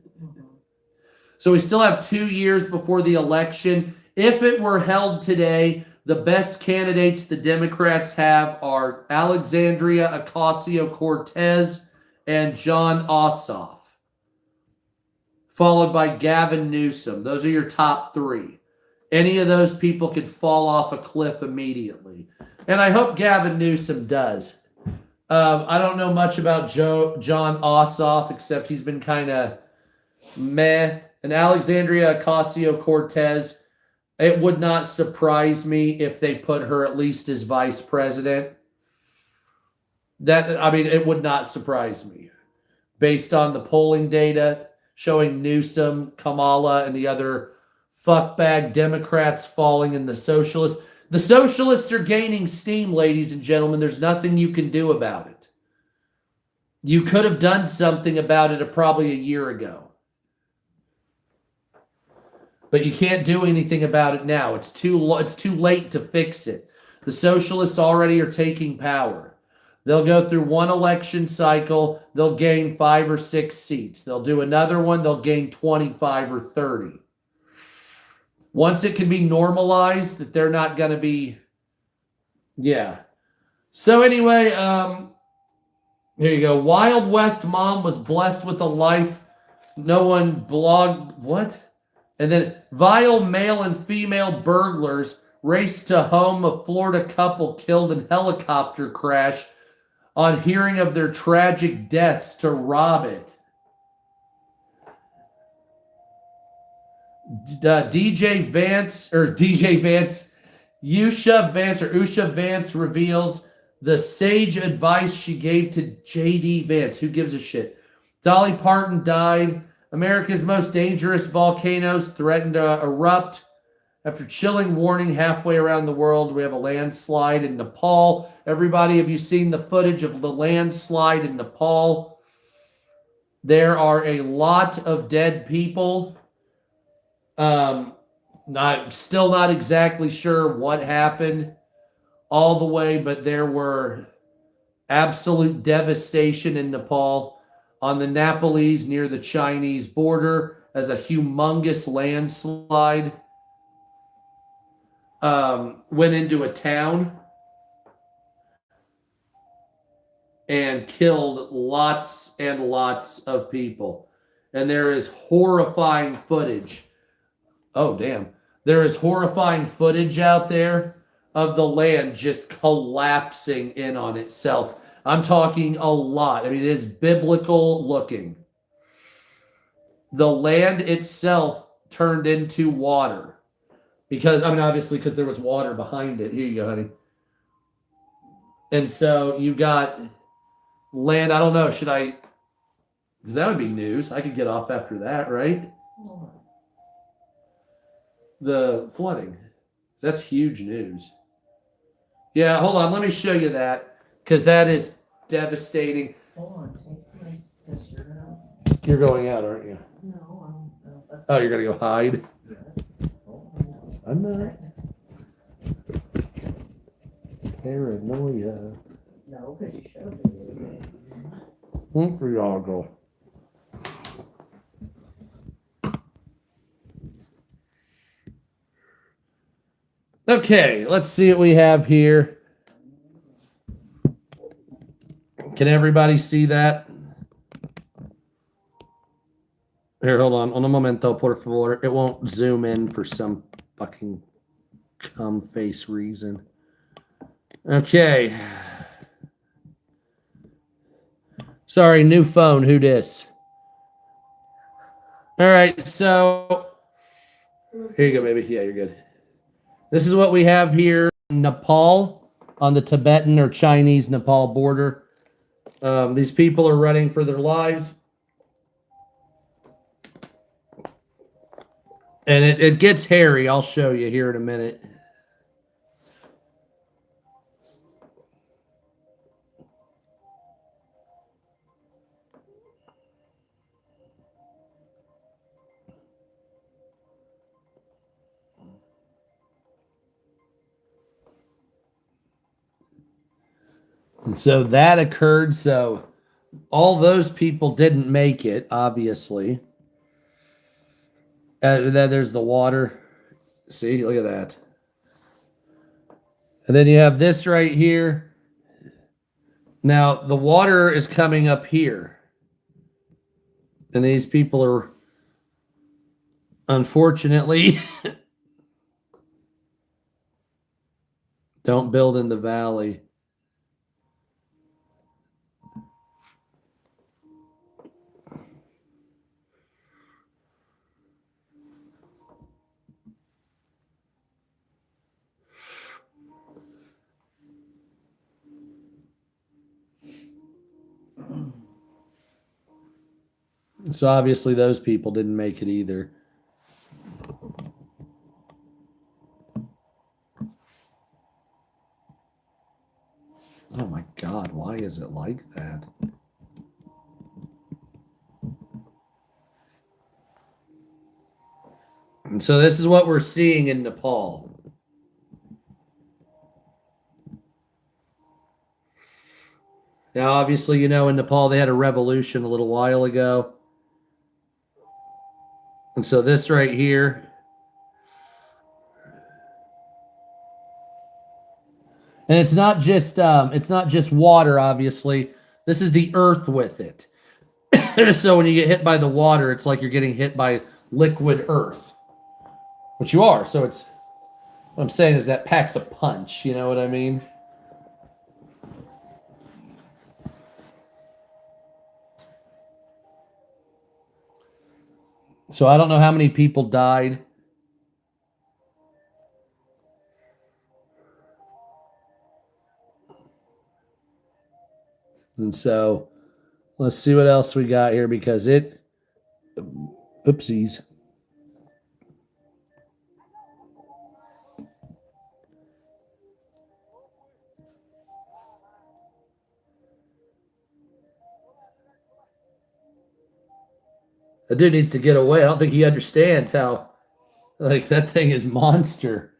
So we still have 2 years before the election. If it were held today, the best candidates the Democrats have are Alexandria Ocasio-Cortez and Jon Ossoff, followed by Gavin Newsom. Those are your top 3. Any of those people could fall off a cliff immediately. And I hope Gavin Newsom does. I don't know much about Jon Ossoff, except he's been kind of meh. And Alexandria Ocasio-Cortez, it would not surprise me if they put her at least as vice president. It would not surprise me. Based on the polling data showing Newsom, Kamala, and the other fuckbag Democrats falling in the socialists. The socialists are gaining steam, ladies and gentlemen. There's nothing you can do about it. You could have done something about it probably a year ago. But you can't do anything about it now. It's too late to fix it. The socialists already are taking power. They'll go through one election cycle. They'll gain 5 or 6 seats. They'll do another one. They'll gain 25 or 30. Once it can be normalized that they're not going to be, yeah. So anyway, here you go. Wild West mom was blessed with a life. No one blogged, what? And then vile male and female burglars raced to home of Florida couple killed in helicopter crash on hearing of their tragic deaths to rob it. Usha Vance reveals the sage advice she gave to J.D. Vance. Who gives a shit? Dolly Parton died. America's most dangerous volcanoes threaten to erupt. After chilling warning halfway around the world, we have a landslide in Nepal. Everybody, have you seen the footage of the landslide in Nepal? There are a lot of dead people. Still not exactly sure what happened all the way, but there were absolute devastation in Nepal. On the Nepalese near the Chinese border as a humongous landslide went into a town and killed lots and lots of people. And there is horrifying footage. Oh, damn. There is horrifying footage out there of the land just collapsing in on itself. I'm talking a lot. I mean, it is biblical looking. The land itself turned into water. Because, obviously, because there was water behind it. Here you go, honey. And so you got land. I don't know. Should I? Because that would be news. I could get off after that, right? The flooding. That's huge news. Yeah, hold on. Let me show you that. Because that is devastating. Hold on, take this picture out. You're going out, aren't you? No, Oh, you're going to go hide? yes. Hold on. I'm not. Paranoia. No, because you showed me. Where y'all go? Okay, let's see what we have here. Can everybody see that? Here, hold on. Un momento, por favor. It won't zoom in for some fucking cum face reason. Okay. Sorry, new phone. Who dis? All right, so here you go, baby. Yeah, you're good. This is what we have here in Nepal on the Tibetan or Chinese Nepal border. These people are running for their lives. And it gets hairy. I'll show you here in a minute. And so that occurred. So all those people didn't make it, obviously. Then there's the water. See, look at that. And then you have this right here. Now, the water is coming up here. And these people are, unfortunately, don't build in the valley. So obviously those people didn't make it either. Oh my God, why is it like that? And so this is what we're seeing in Nepal. Now, obviously, you know, in Nepal, they had a revolution a little while ago. And so this right here, and it's not just water, obviously. This is the earth with it. So when you get hit by the water, it's like you're getting hit by liquid earth, which you are. So it's, what I'm saying is that packs a punch. You know what I mean? So I don't know how many people died. And so let's see what else we got here because it, oopsies. That dude needs to get away. I don't think he understands how, like, that thing is monster.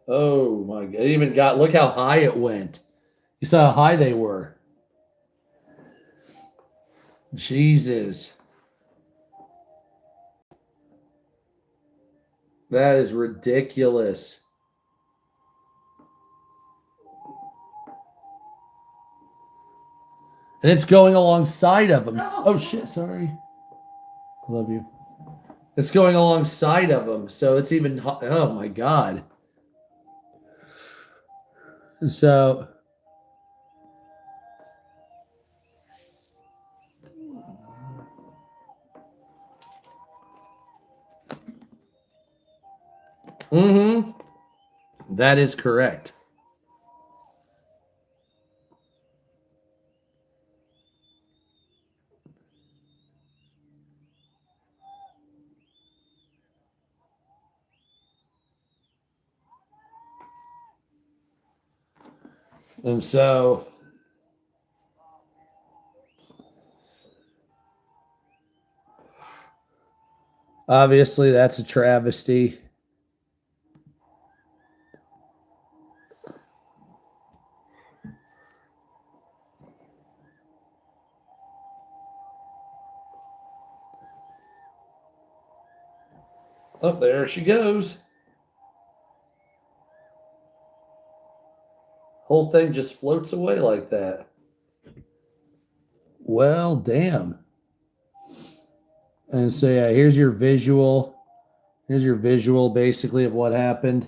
Oh my God. It even got, look how high it went. You saw how high they were. Jesus. That is ridiculous. And it's going alongside of them. Oh shit, sorry. I love you. It's going alongside of them. So it's even, oh my God. So, that is correct. And so, obviously, that's a travesty. Oh, there she goes. Whole thing just floats away like that. Well, damn. And so, yeah, here's your visual. Here's your visual, basically, of what happened.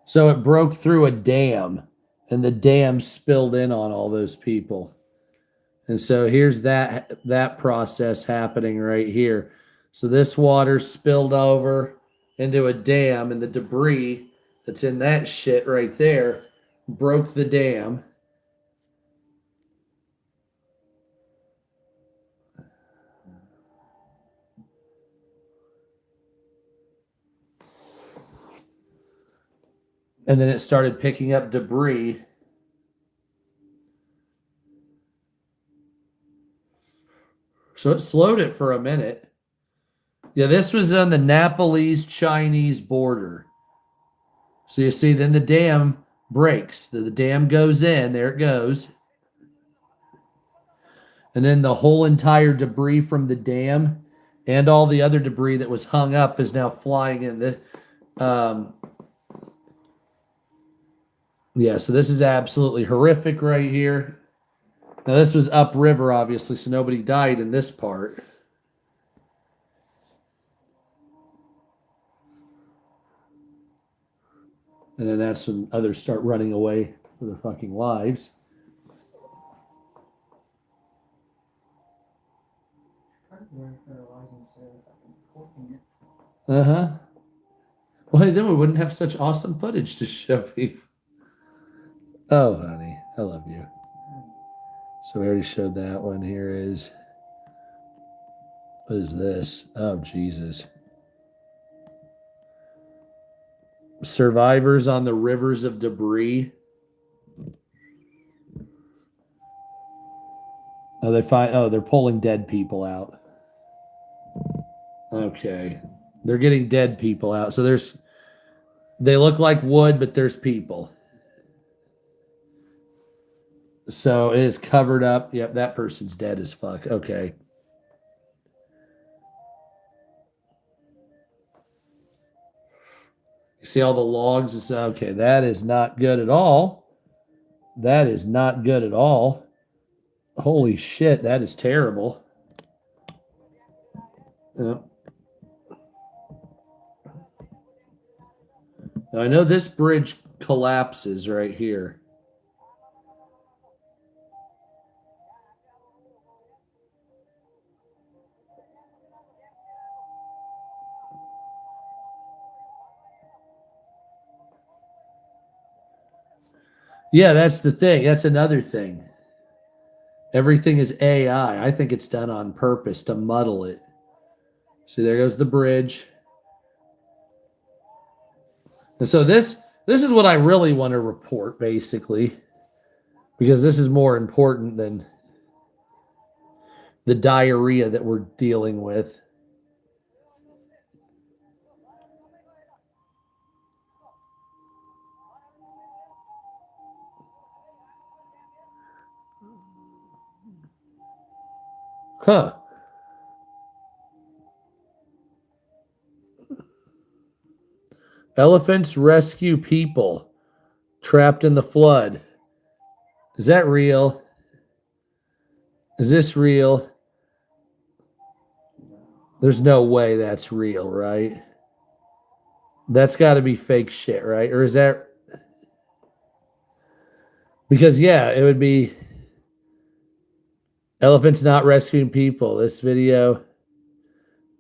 So it broke through a dam, and the dam spilled in on all those people. And so here's that process happening right here. So this water spilled over into a dam, and the debris that's in that shit right there broke the dam. And then it started picking up debris. So it slowed it for a minute. Yeah, this was on the Nepalese-Chinese border. So you see, then the dam breaks. The dam goes in. There it goes. And then the whole entire debris from the dam and all the other debris that was hung up is now flying in. Yeah, so this is absolutely horrific right here. Now, this was upriver, obviously, so nobody died in this part. And then that's when others start running away for their fucking lives. Uh-huh. Well, then we wouldn't have such awesome footage to show people. Oh, honey, I love you. So we already showed that one. Here is, what is this? Oh, Jesus. Survivors on the rivers of debris. Oh, they're pulling dead people out. Okay. They're getting dead people out. So they look like wood, but there's people. So it is covered up. Yep, that person's dead as fuck. Okay. You see all the logs? Okay, that is not good at all. That is not good at all. Holy shit, that is terrible. Yep. Now, I know this bridge collapses right here. Yeah, that's the thing. That's another thing. Everything is AI. I think it's done on purpose to muddle it. See, there goes the bridge. And so this is what I really want to report, basically, because this is more important than the diarrhea that we're dealing with. Huh. Elephants rescue people trapped in the flood. Is that real? Is this real? There's no way that's real, right? That's got to be fake shit, right? Or is that... Because, yeah, it would be elephants not rescuing people. This video,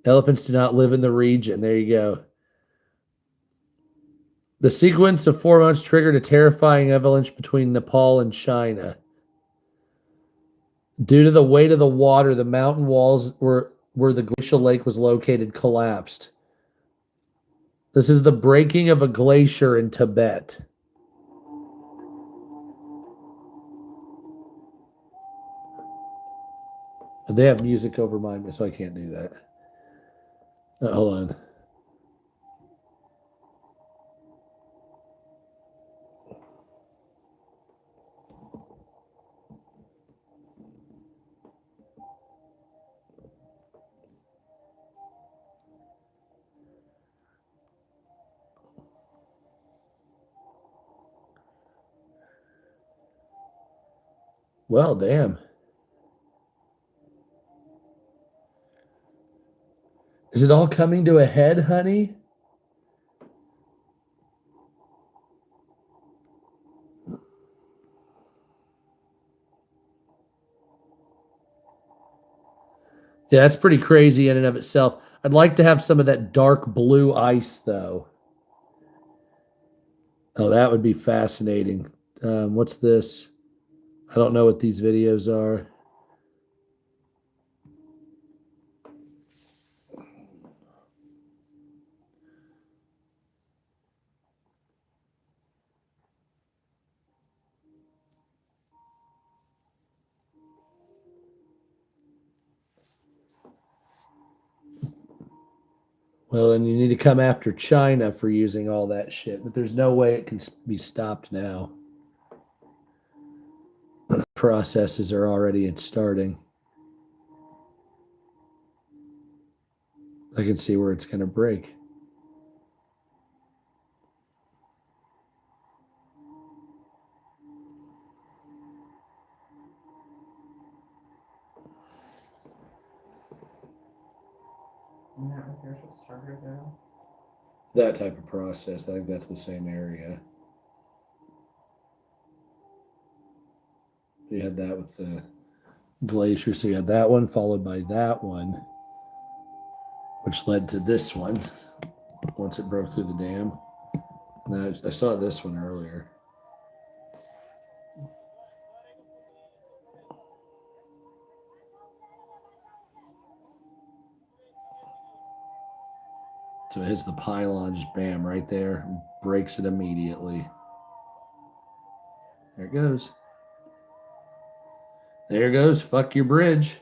elephants do not live in the region. There you go. The sequence of 4 months triggered a terrifying avalanche between Nepal and China. Due to the weight of the water, the mountain walls where the glacial lake was located collapsed. This is the breaking of a glacier in Tibet. They have music over mine, so I can't do that. Hold on. Well, damn. Is it all coming to a head, honey? Yeah, that's pretty crazy in and of itself. I'd like to have some of that dark blue ice, though. Oh, that would be fascinating. What's this? I don't know what these videos are. Well, then you need to come after China for using all that shit, but there's no way it can be stopped now. Processes are already starting. I can see where it's going to break. Isn't that what yours was started though? That type of process, I think that's the same area. You had that with the glacier, so you had that one followed by that one, which led to this one once it broke through the dam. And I saw this one earlier. So it hits the pylon, just bam, right there, breaks it immediately. There it goes. There goes. Fuck your bridge.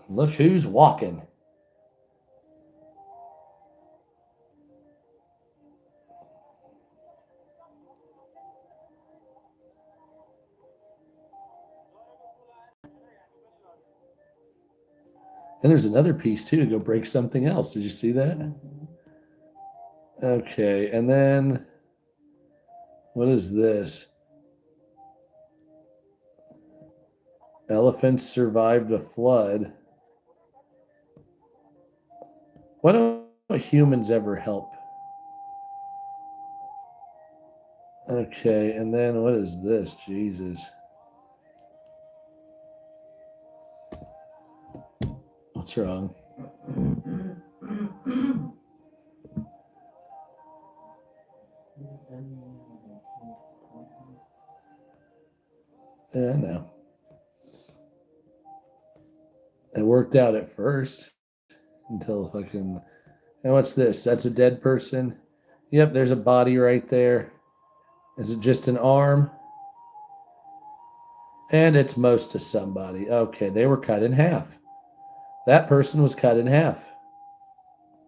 Look who's walking. And there's another piece too to go break something else. Did you see that? Mhm. Okay, and then what is this? Elephants survived a flood. Why don't humans ever help? Okay, and then what is this? Jesus. What's wrong? Yeah, I know. It worked out at first until fucking. And what's this? That's a dead person. Yep, there's a body right there. Is it just an arm? And it's most to somebody. Okay, they were cut in half. That person was cut in half.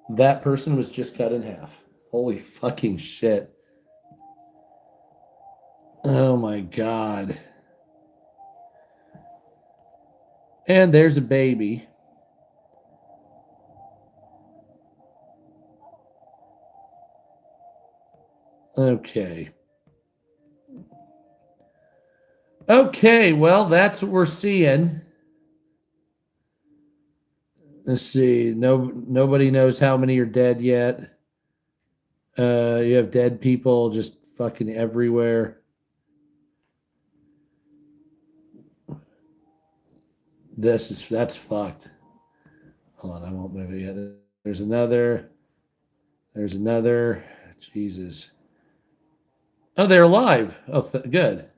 That person was just cut in half. Holy fucking shit. Oh my God. And there's a baby. Okay. Okay, well, that's what we're seeing. Let's see. Nobody knows how many are dead yet. You have dead people just fucking everywhere. That's fucked. Hold on, I won't move it yet. There's another. There's another. Jesus. Oh, they're alive. Oh, good.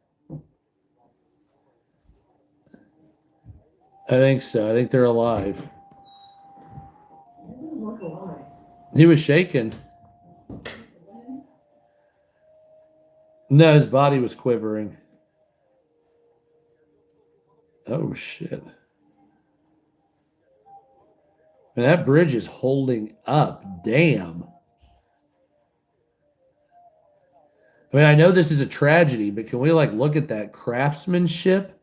I think so. I think they're alive. It doesn't look alive. He was shaking. No, his body was quivering. Oh, shit. Man, that bridge is holding up. Damn. I mean, I know this is a tragedy, but can we look at that craftsmanship?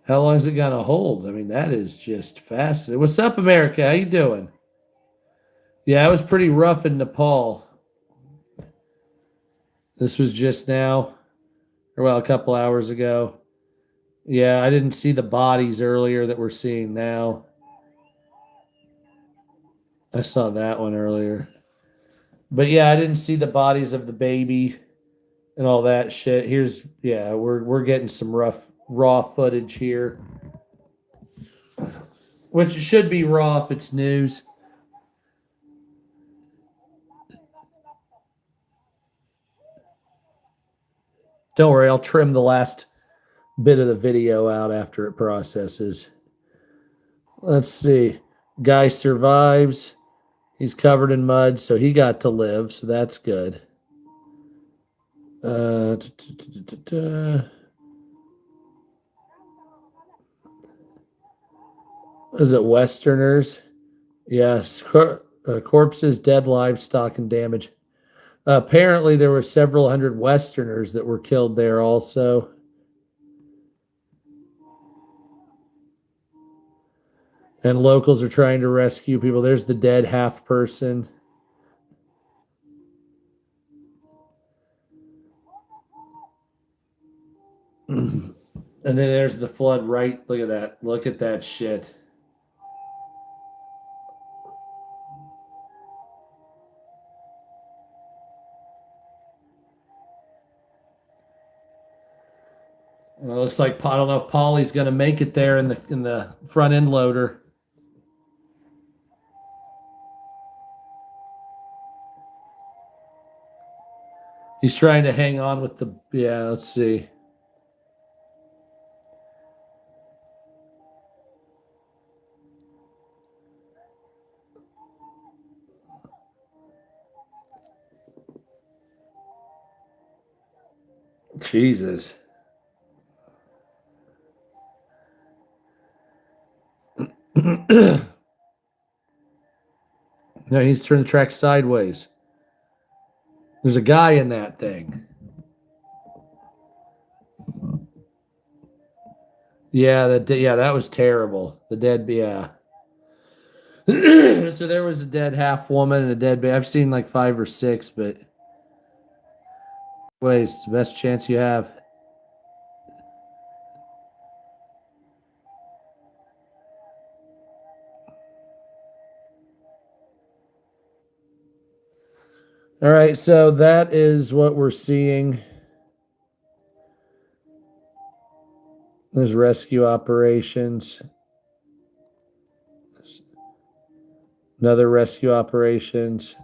How long is it gonna hold? I mean, that is just fascinating. What's up, America? How you doing? Yeah, it was pretty rough in Nepal. This was just now, or well, a couple hours ago. Yeah, I didn't see the bodies earlier that we're seeing now. I saw that one earlier. But yeah, I didn't see the bodies of the baby and all that shit. We're getting some raw footage here. Which should be raw if it's news. Don't worry, I'll trim the last bit of the video out after it processes. Let's see. Guy survives. He's covered in mud, so he got to live, so that's good. Is it Westerners? Yes. Corpses, dead livestock, and damage. Apparently, there were several hundred Westerners that were killed there also. And locals are trying to rescue people. There's the dead half person. And then there's the flood right. Look at that. Look at that shit. Well, it looks like I don't know if Polly's going to make it there in the front end loader. He's trying to hang on with the let's see. Jesus. No, he's turned the track sideways. There's a guy in that thing. Yeah, that was terrible. The dead, yeah. So there was a dead half woman and a dead baby. I've seen like 5 or 6, but it's the best chance you have. All right, so that is what we're seeing. There's rescue operations. Another rescue operations.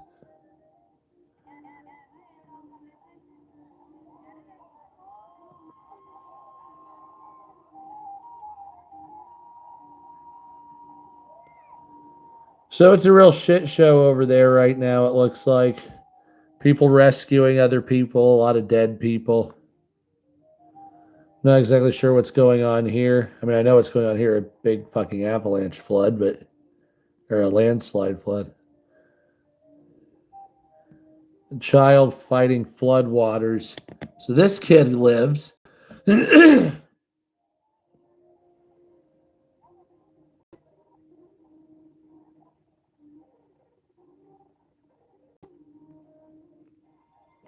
So it's a real shit show over there right now, it looks like. People rescuing other people, a lot of dead people. Not exactly sure what's going on here. I mean, I know what's going on here, a big fucking avalanche flood, or a landslide flood. A child fighting flood waters. So this kid lives.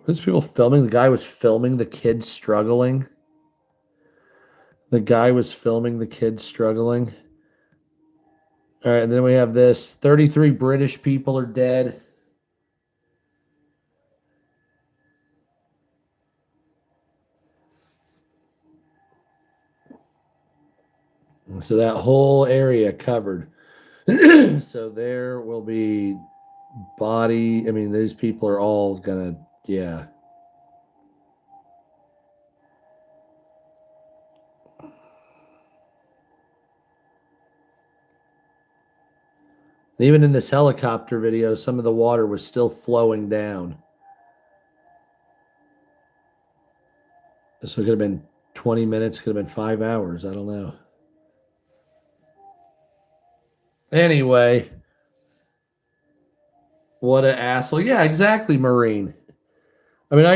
These people filming. The guy was filming the kid struggling. The guy was filming the kid struggling. All right, and then we have this. 33 British people are dead. So that whole area covered. So there will be body. I mean, these people are all gonna, yeah. Even in this helicopter video, some of the water was still flowing down. So it could have been 20 minutes, could have been 5 hours. I don't know. Anyway, what an asshole. Yeah, exactly, Marine. I mean, I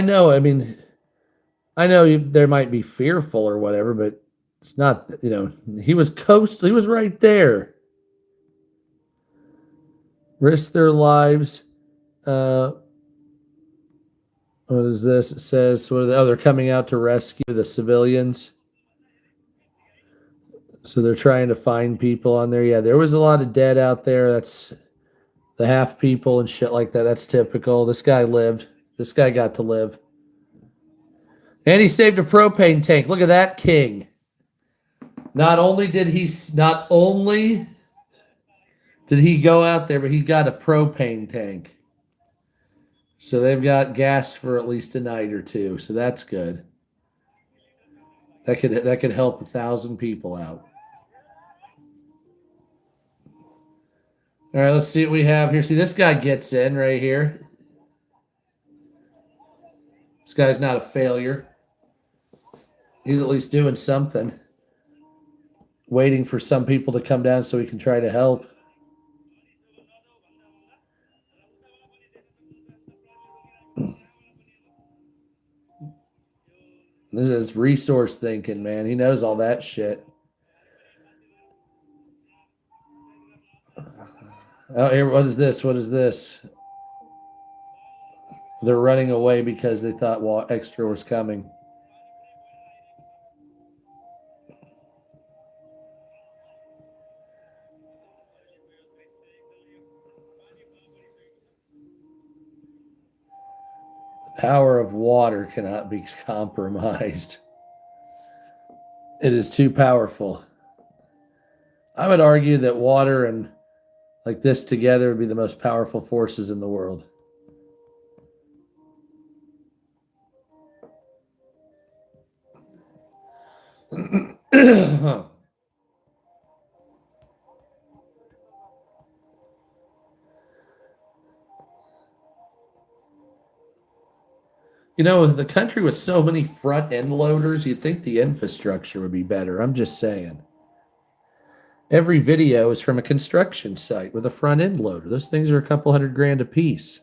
know there might be fearful or whatever, but it's not, he was he was right there. Risk their lives. What is this? It says, they're coming out to rescue the civilians. So they're trying to find people on there. Yeah, there was a lot of dead out there. That's the half people and shit like that. That's typical. This guy lived. This guy got to live. And he saved a propane tank. Look at that king. Not only did he go out there, but he got a propane tank. So they've got gas for at least a night or two. So that's good. That could help 1,000 people out. All right, let's see what we have here. See, this guy gets in right here. This guy's not a failure. He's at least doing something. waiting for some people to come down so we can try to help. This is resource thinking, man. He knows all that shit. Oh, here, what is this? What is this? They're running away because they thought extra was coming. The power of water cannot be compromised. It is too powerful. I would argue that water and like this together would be the most powerful forces in the world. You know, the country with so many front end loaders, you'd think the infrastructure would be better. I'm just saying. Every video is from a construction site with a front end loader. Those things are a couple $100,000 a piece.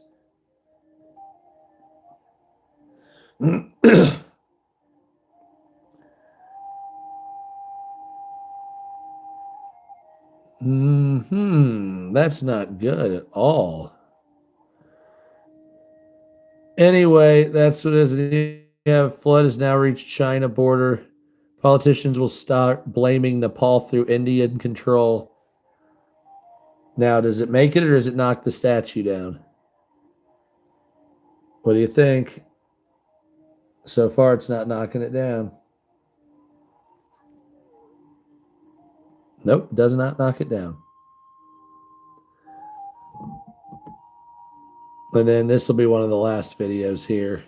That's not good at all. Anyway, that's what it is. Flood has now reached China border. Politicians will start blaming Nepal through Indian control. Now, does it make it or does it knock the statue down? What do you think? So far, it's not knocking it down. Nope, does not knock it down. And then this will be one of the last videos here.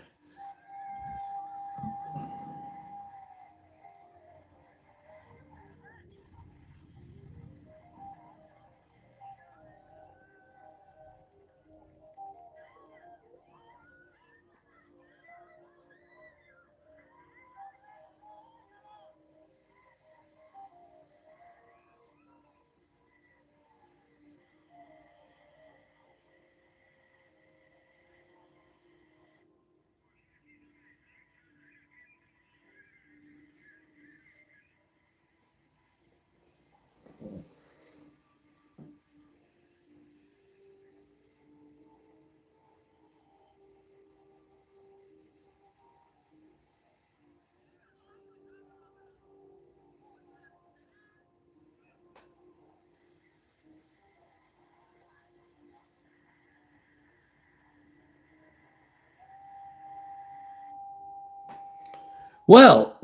Well,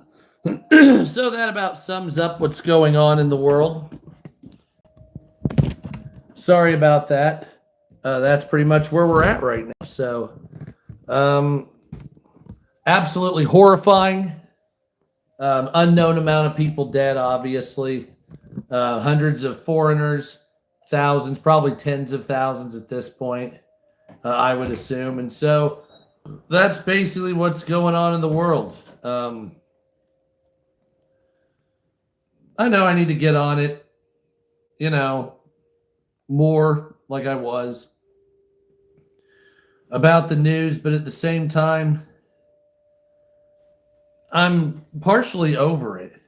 so that about sums up what's going on in the world. Sorry about that. That's pretty much where we're at right now. So, absolutely horrifying. Unknown amount of people dead, obviously. Hundreds of foreigners, thousands, probably tens of thousands at this point, I would assume. And so that's basically what's going on in the world. I know I need to get on it, more like I was about the news, but at the same time, I'm partially over it.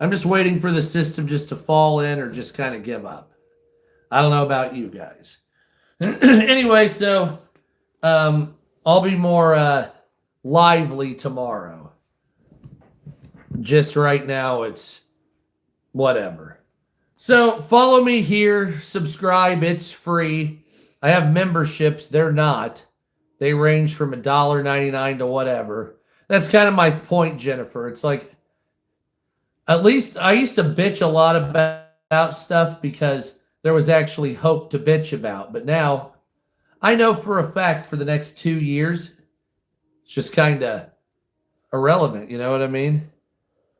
I'm just waiting for the system just to fall in or just kind of give up. I don't know about you guys. Anyway, so I'll be more lively tomorrow. Just right now, it's whatever. So follow me here, subscribe, it's free. I have memberships, they're not. They range from $1.99 to whatever. That's kind of my point, Jennifer. It's like, at least I used to bitch a lot about stuff because there was actually hope to bitch about. But now, I know for a fact for the next 2 years, it's just kind of irrelevant, you know what I mean?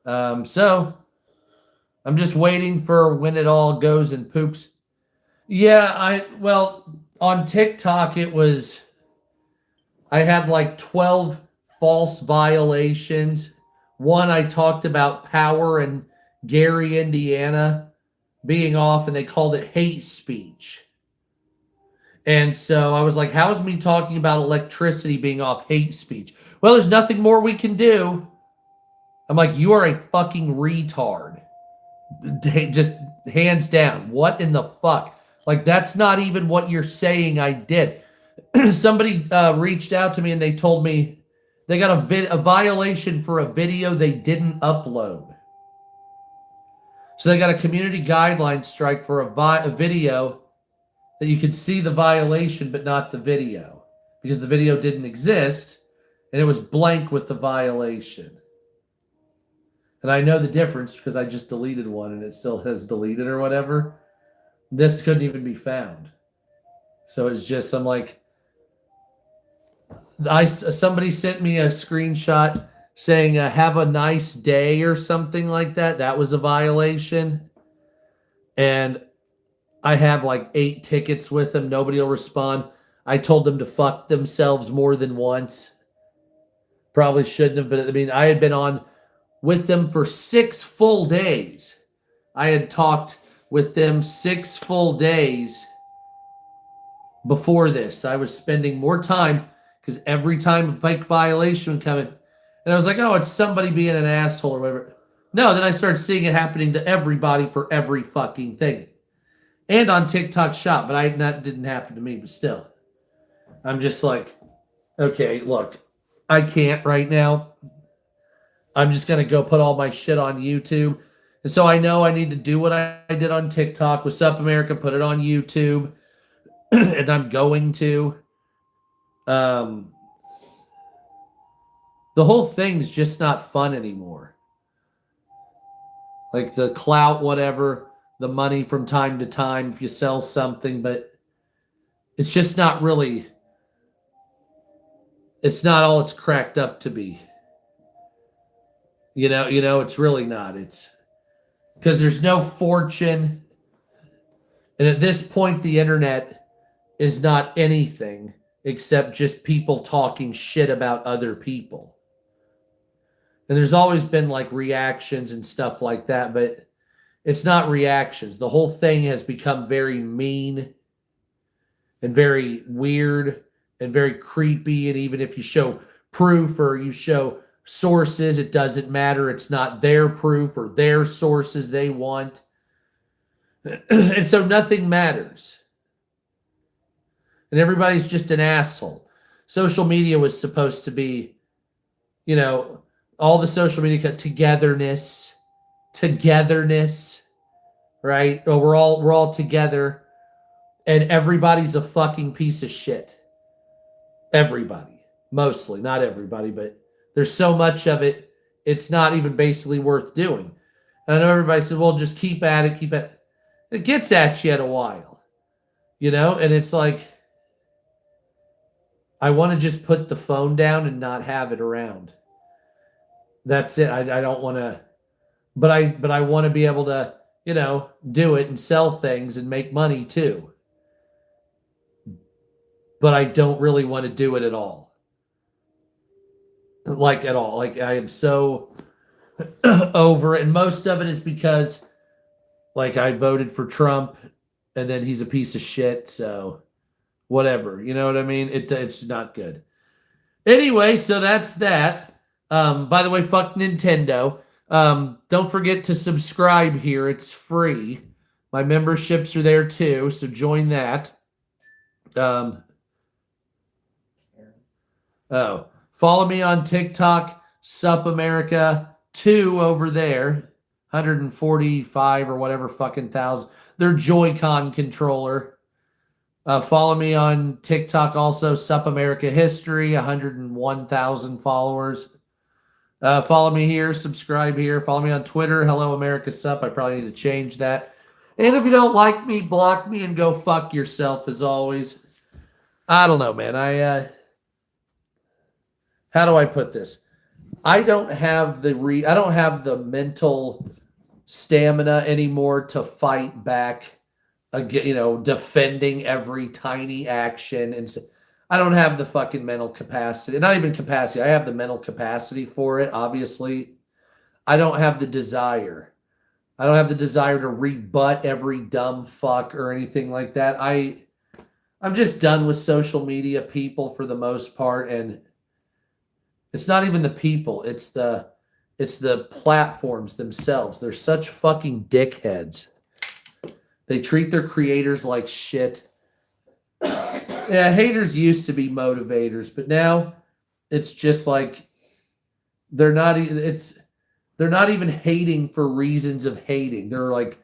So I'm just waiting for when it all goes and poops. Yeah, on TikTok I had like 12 false violations. One, I talked about power and Gary, Indiana being off, and they called it hate speech. And so I was like, how is me talking about electricity being off hate speech? Well, there's nothing more we can do. I'm like, you are a fucking retard. Just hands down. What in the fuck? Like, that's not even what you're saying I did. Somebody reached out to me and they told me they got a violation for a video they didn't upload. So they got a community guideline strike for a video that you could see the violation but not the video, because the video didn't exist and it was blank with the violation. And I know the difference because I just deleted one and it still has deleted or whatever. This couldn't even be found. So it's just, I'm like, somebody sent me a screenshot saying have a nice day or something like that. That was a violation. And I have like 8 tickets with them. Nobody will respond. I told them to fuck themselves more than once. Probably shouldn't have, but I mean, I had been on with them for 6 full days. I had talked with them 6 full days before this. I was spending more time because every time a fake violation would come in, and I was like, oh, it's somebody being an asshole or whatever. No, then I started seeing it happening to everybody for every fucking thing. And on TikTok Shop, but that didn't happen to me, but still. I'm just like, okay, look, I can't right now. I'm just going to go put all my shit on YouTube. And so I know I need to do what I did on TikTok with Sup America, put it on YouTube. And I'm going to. The whole thing's just not fun anymore. Like the clout, whatever, the money from time to time if you sell something, but it's just not really, it's not all it's cracked up to be. You know, it's really not. It's because there's no fortune. And at this point, the internet is not anything except just people talking shit about other people. And there's always been like reactions and stuff like that, but it's not reactions. The whole thing has become very mean and very weird and very creepy. And even if you show proof or you show sources, it doesn't matter. It's not their proof or their sources they want. And so nothing matters. And everybody's just an asshole. Social media was supposed to be, you know, all the social media togetherness, right? Oh, we're all together, and everybody's a fucking piece of shit. Everybody, mostly, not everybody, but there's so much of it, it's not even basically worth doing. And I know everybody said, well, just keep at it, keep at it. It gets at you at a while, you know? And it's like, I want to just put the phone down and not have it around. That's it. I don't want to, but I want to be able to, you know, do it and sell things and make money too. But I don't really want to do it at all. Like at all. Like I am so over it. And most of it is because like I voted for Trump and then he's a piece of shit. So whatever, you know what I mean? It's not good. Anyway, so that's that. By the way, fuck Nintendo. Don't forget to subscribe here. It's free. My memberships are there too, so join that. Follow me on TikTok, Sup America 2 over there. 145 or whatever fucking thousand. Their Joy-Con controller. Follow me on TikTok also, Sup America History, 101,000 followers. Follow me here, subscribe here. Follow me on Twitter, Hello America Sup. I probably need to change that. And if you don't like me, block me and go fuck yourself as always. I don't know, man. How do I put this? I don't have the mental stamina anymore to fight back again, you know, defending every tiny action. And so I don't have the fucking mental capacity. Not even capacity. I have the mental capacity for it, obviously. I don't have the desire. I don't have the desire to rebut every dumb fuck or anything like that. I'm just done with social media people for the most part, and it's not even the people, it's the platforms themselves. They're such fucking dickheads. They treat their creators like shit. Yeah, haters used to be motivators, but now it's just like they're not even hating for reasons of hating. They're like,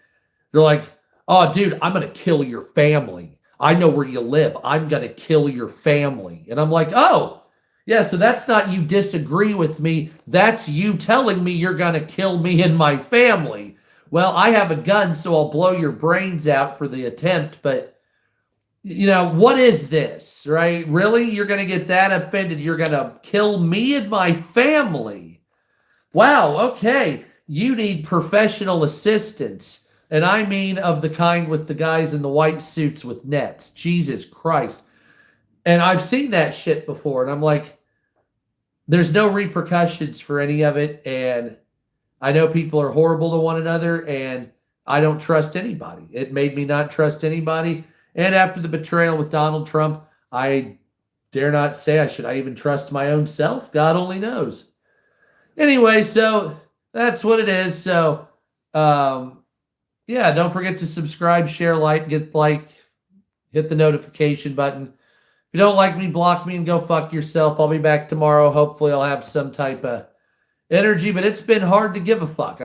"Oh, dude, I'm gonna kill your family. I know where you live. I'm gonna kill your family." And I'm like, "Oh, yeah, so that's not you disagree with me. That's you telling me you're gonna kill me and my family. Well, I have a gun, so I'll blow your brains out for the attempt, but what is this, right? Really? You're going to get that offended? You're going to kill me and my family? Wow, okay. You need professional assistance. And I mean of the kind with the guys in the white suits with nets. Jesus Christ. And I've seen that shit before, and I'm like, there's no repercussions for any of it, and I know people are horrible to one another, and I don't trust anybody. It made me not trust anybody. And after the betrayal with Donald Trump, I dare not say should I even trust my own self. God only knows. Anyway, so that's what it is. So, yeah, don't forget to subscribe, share, hit the notification button. If you don't like me, block me and go fuck yourself. I'll be back tomorrow. Hopefully I'll have some type of energy, but it's been hard to give a fuck.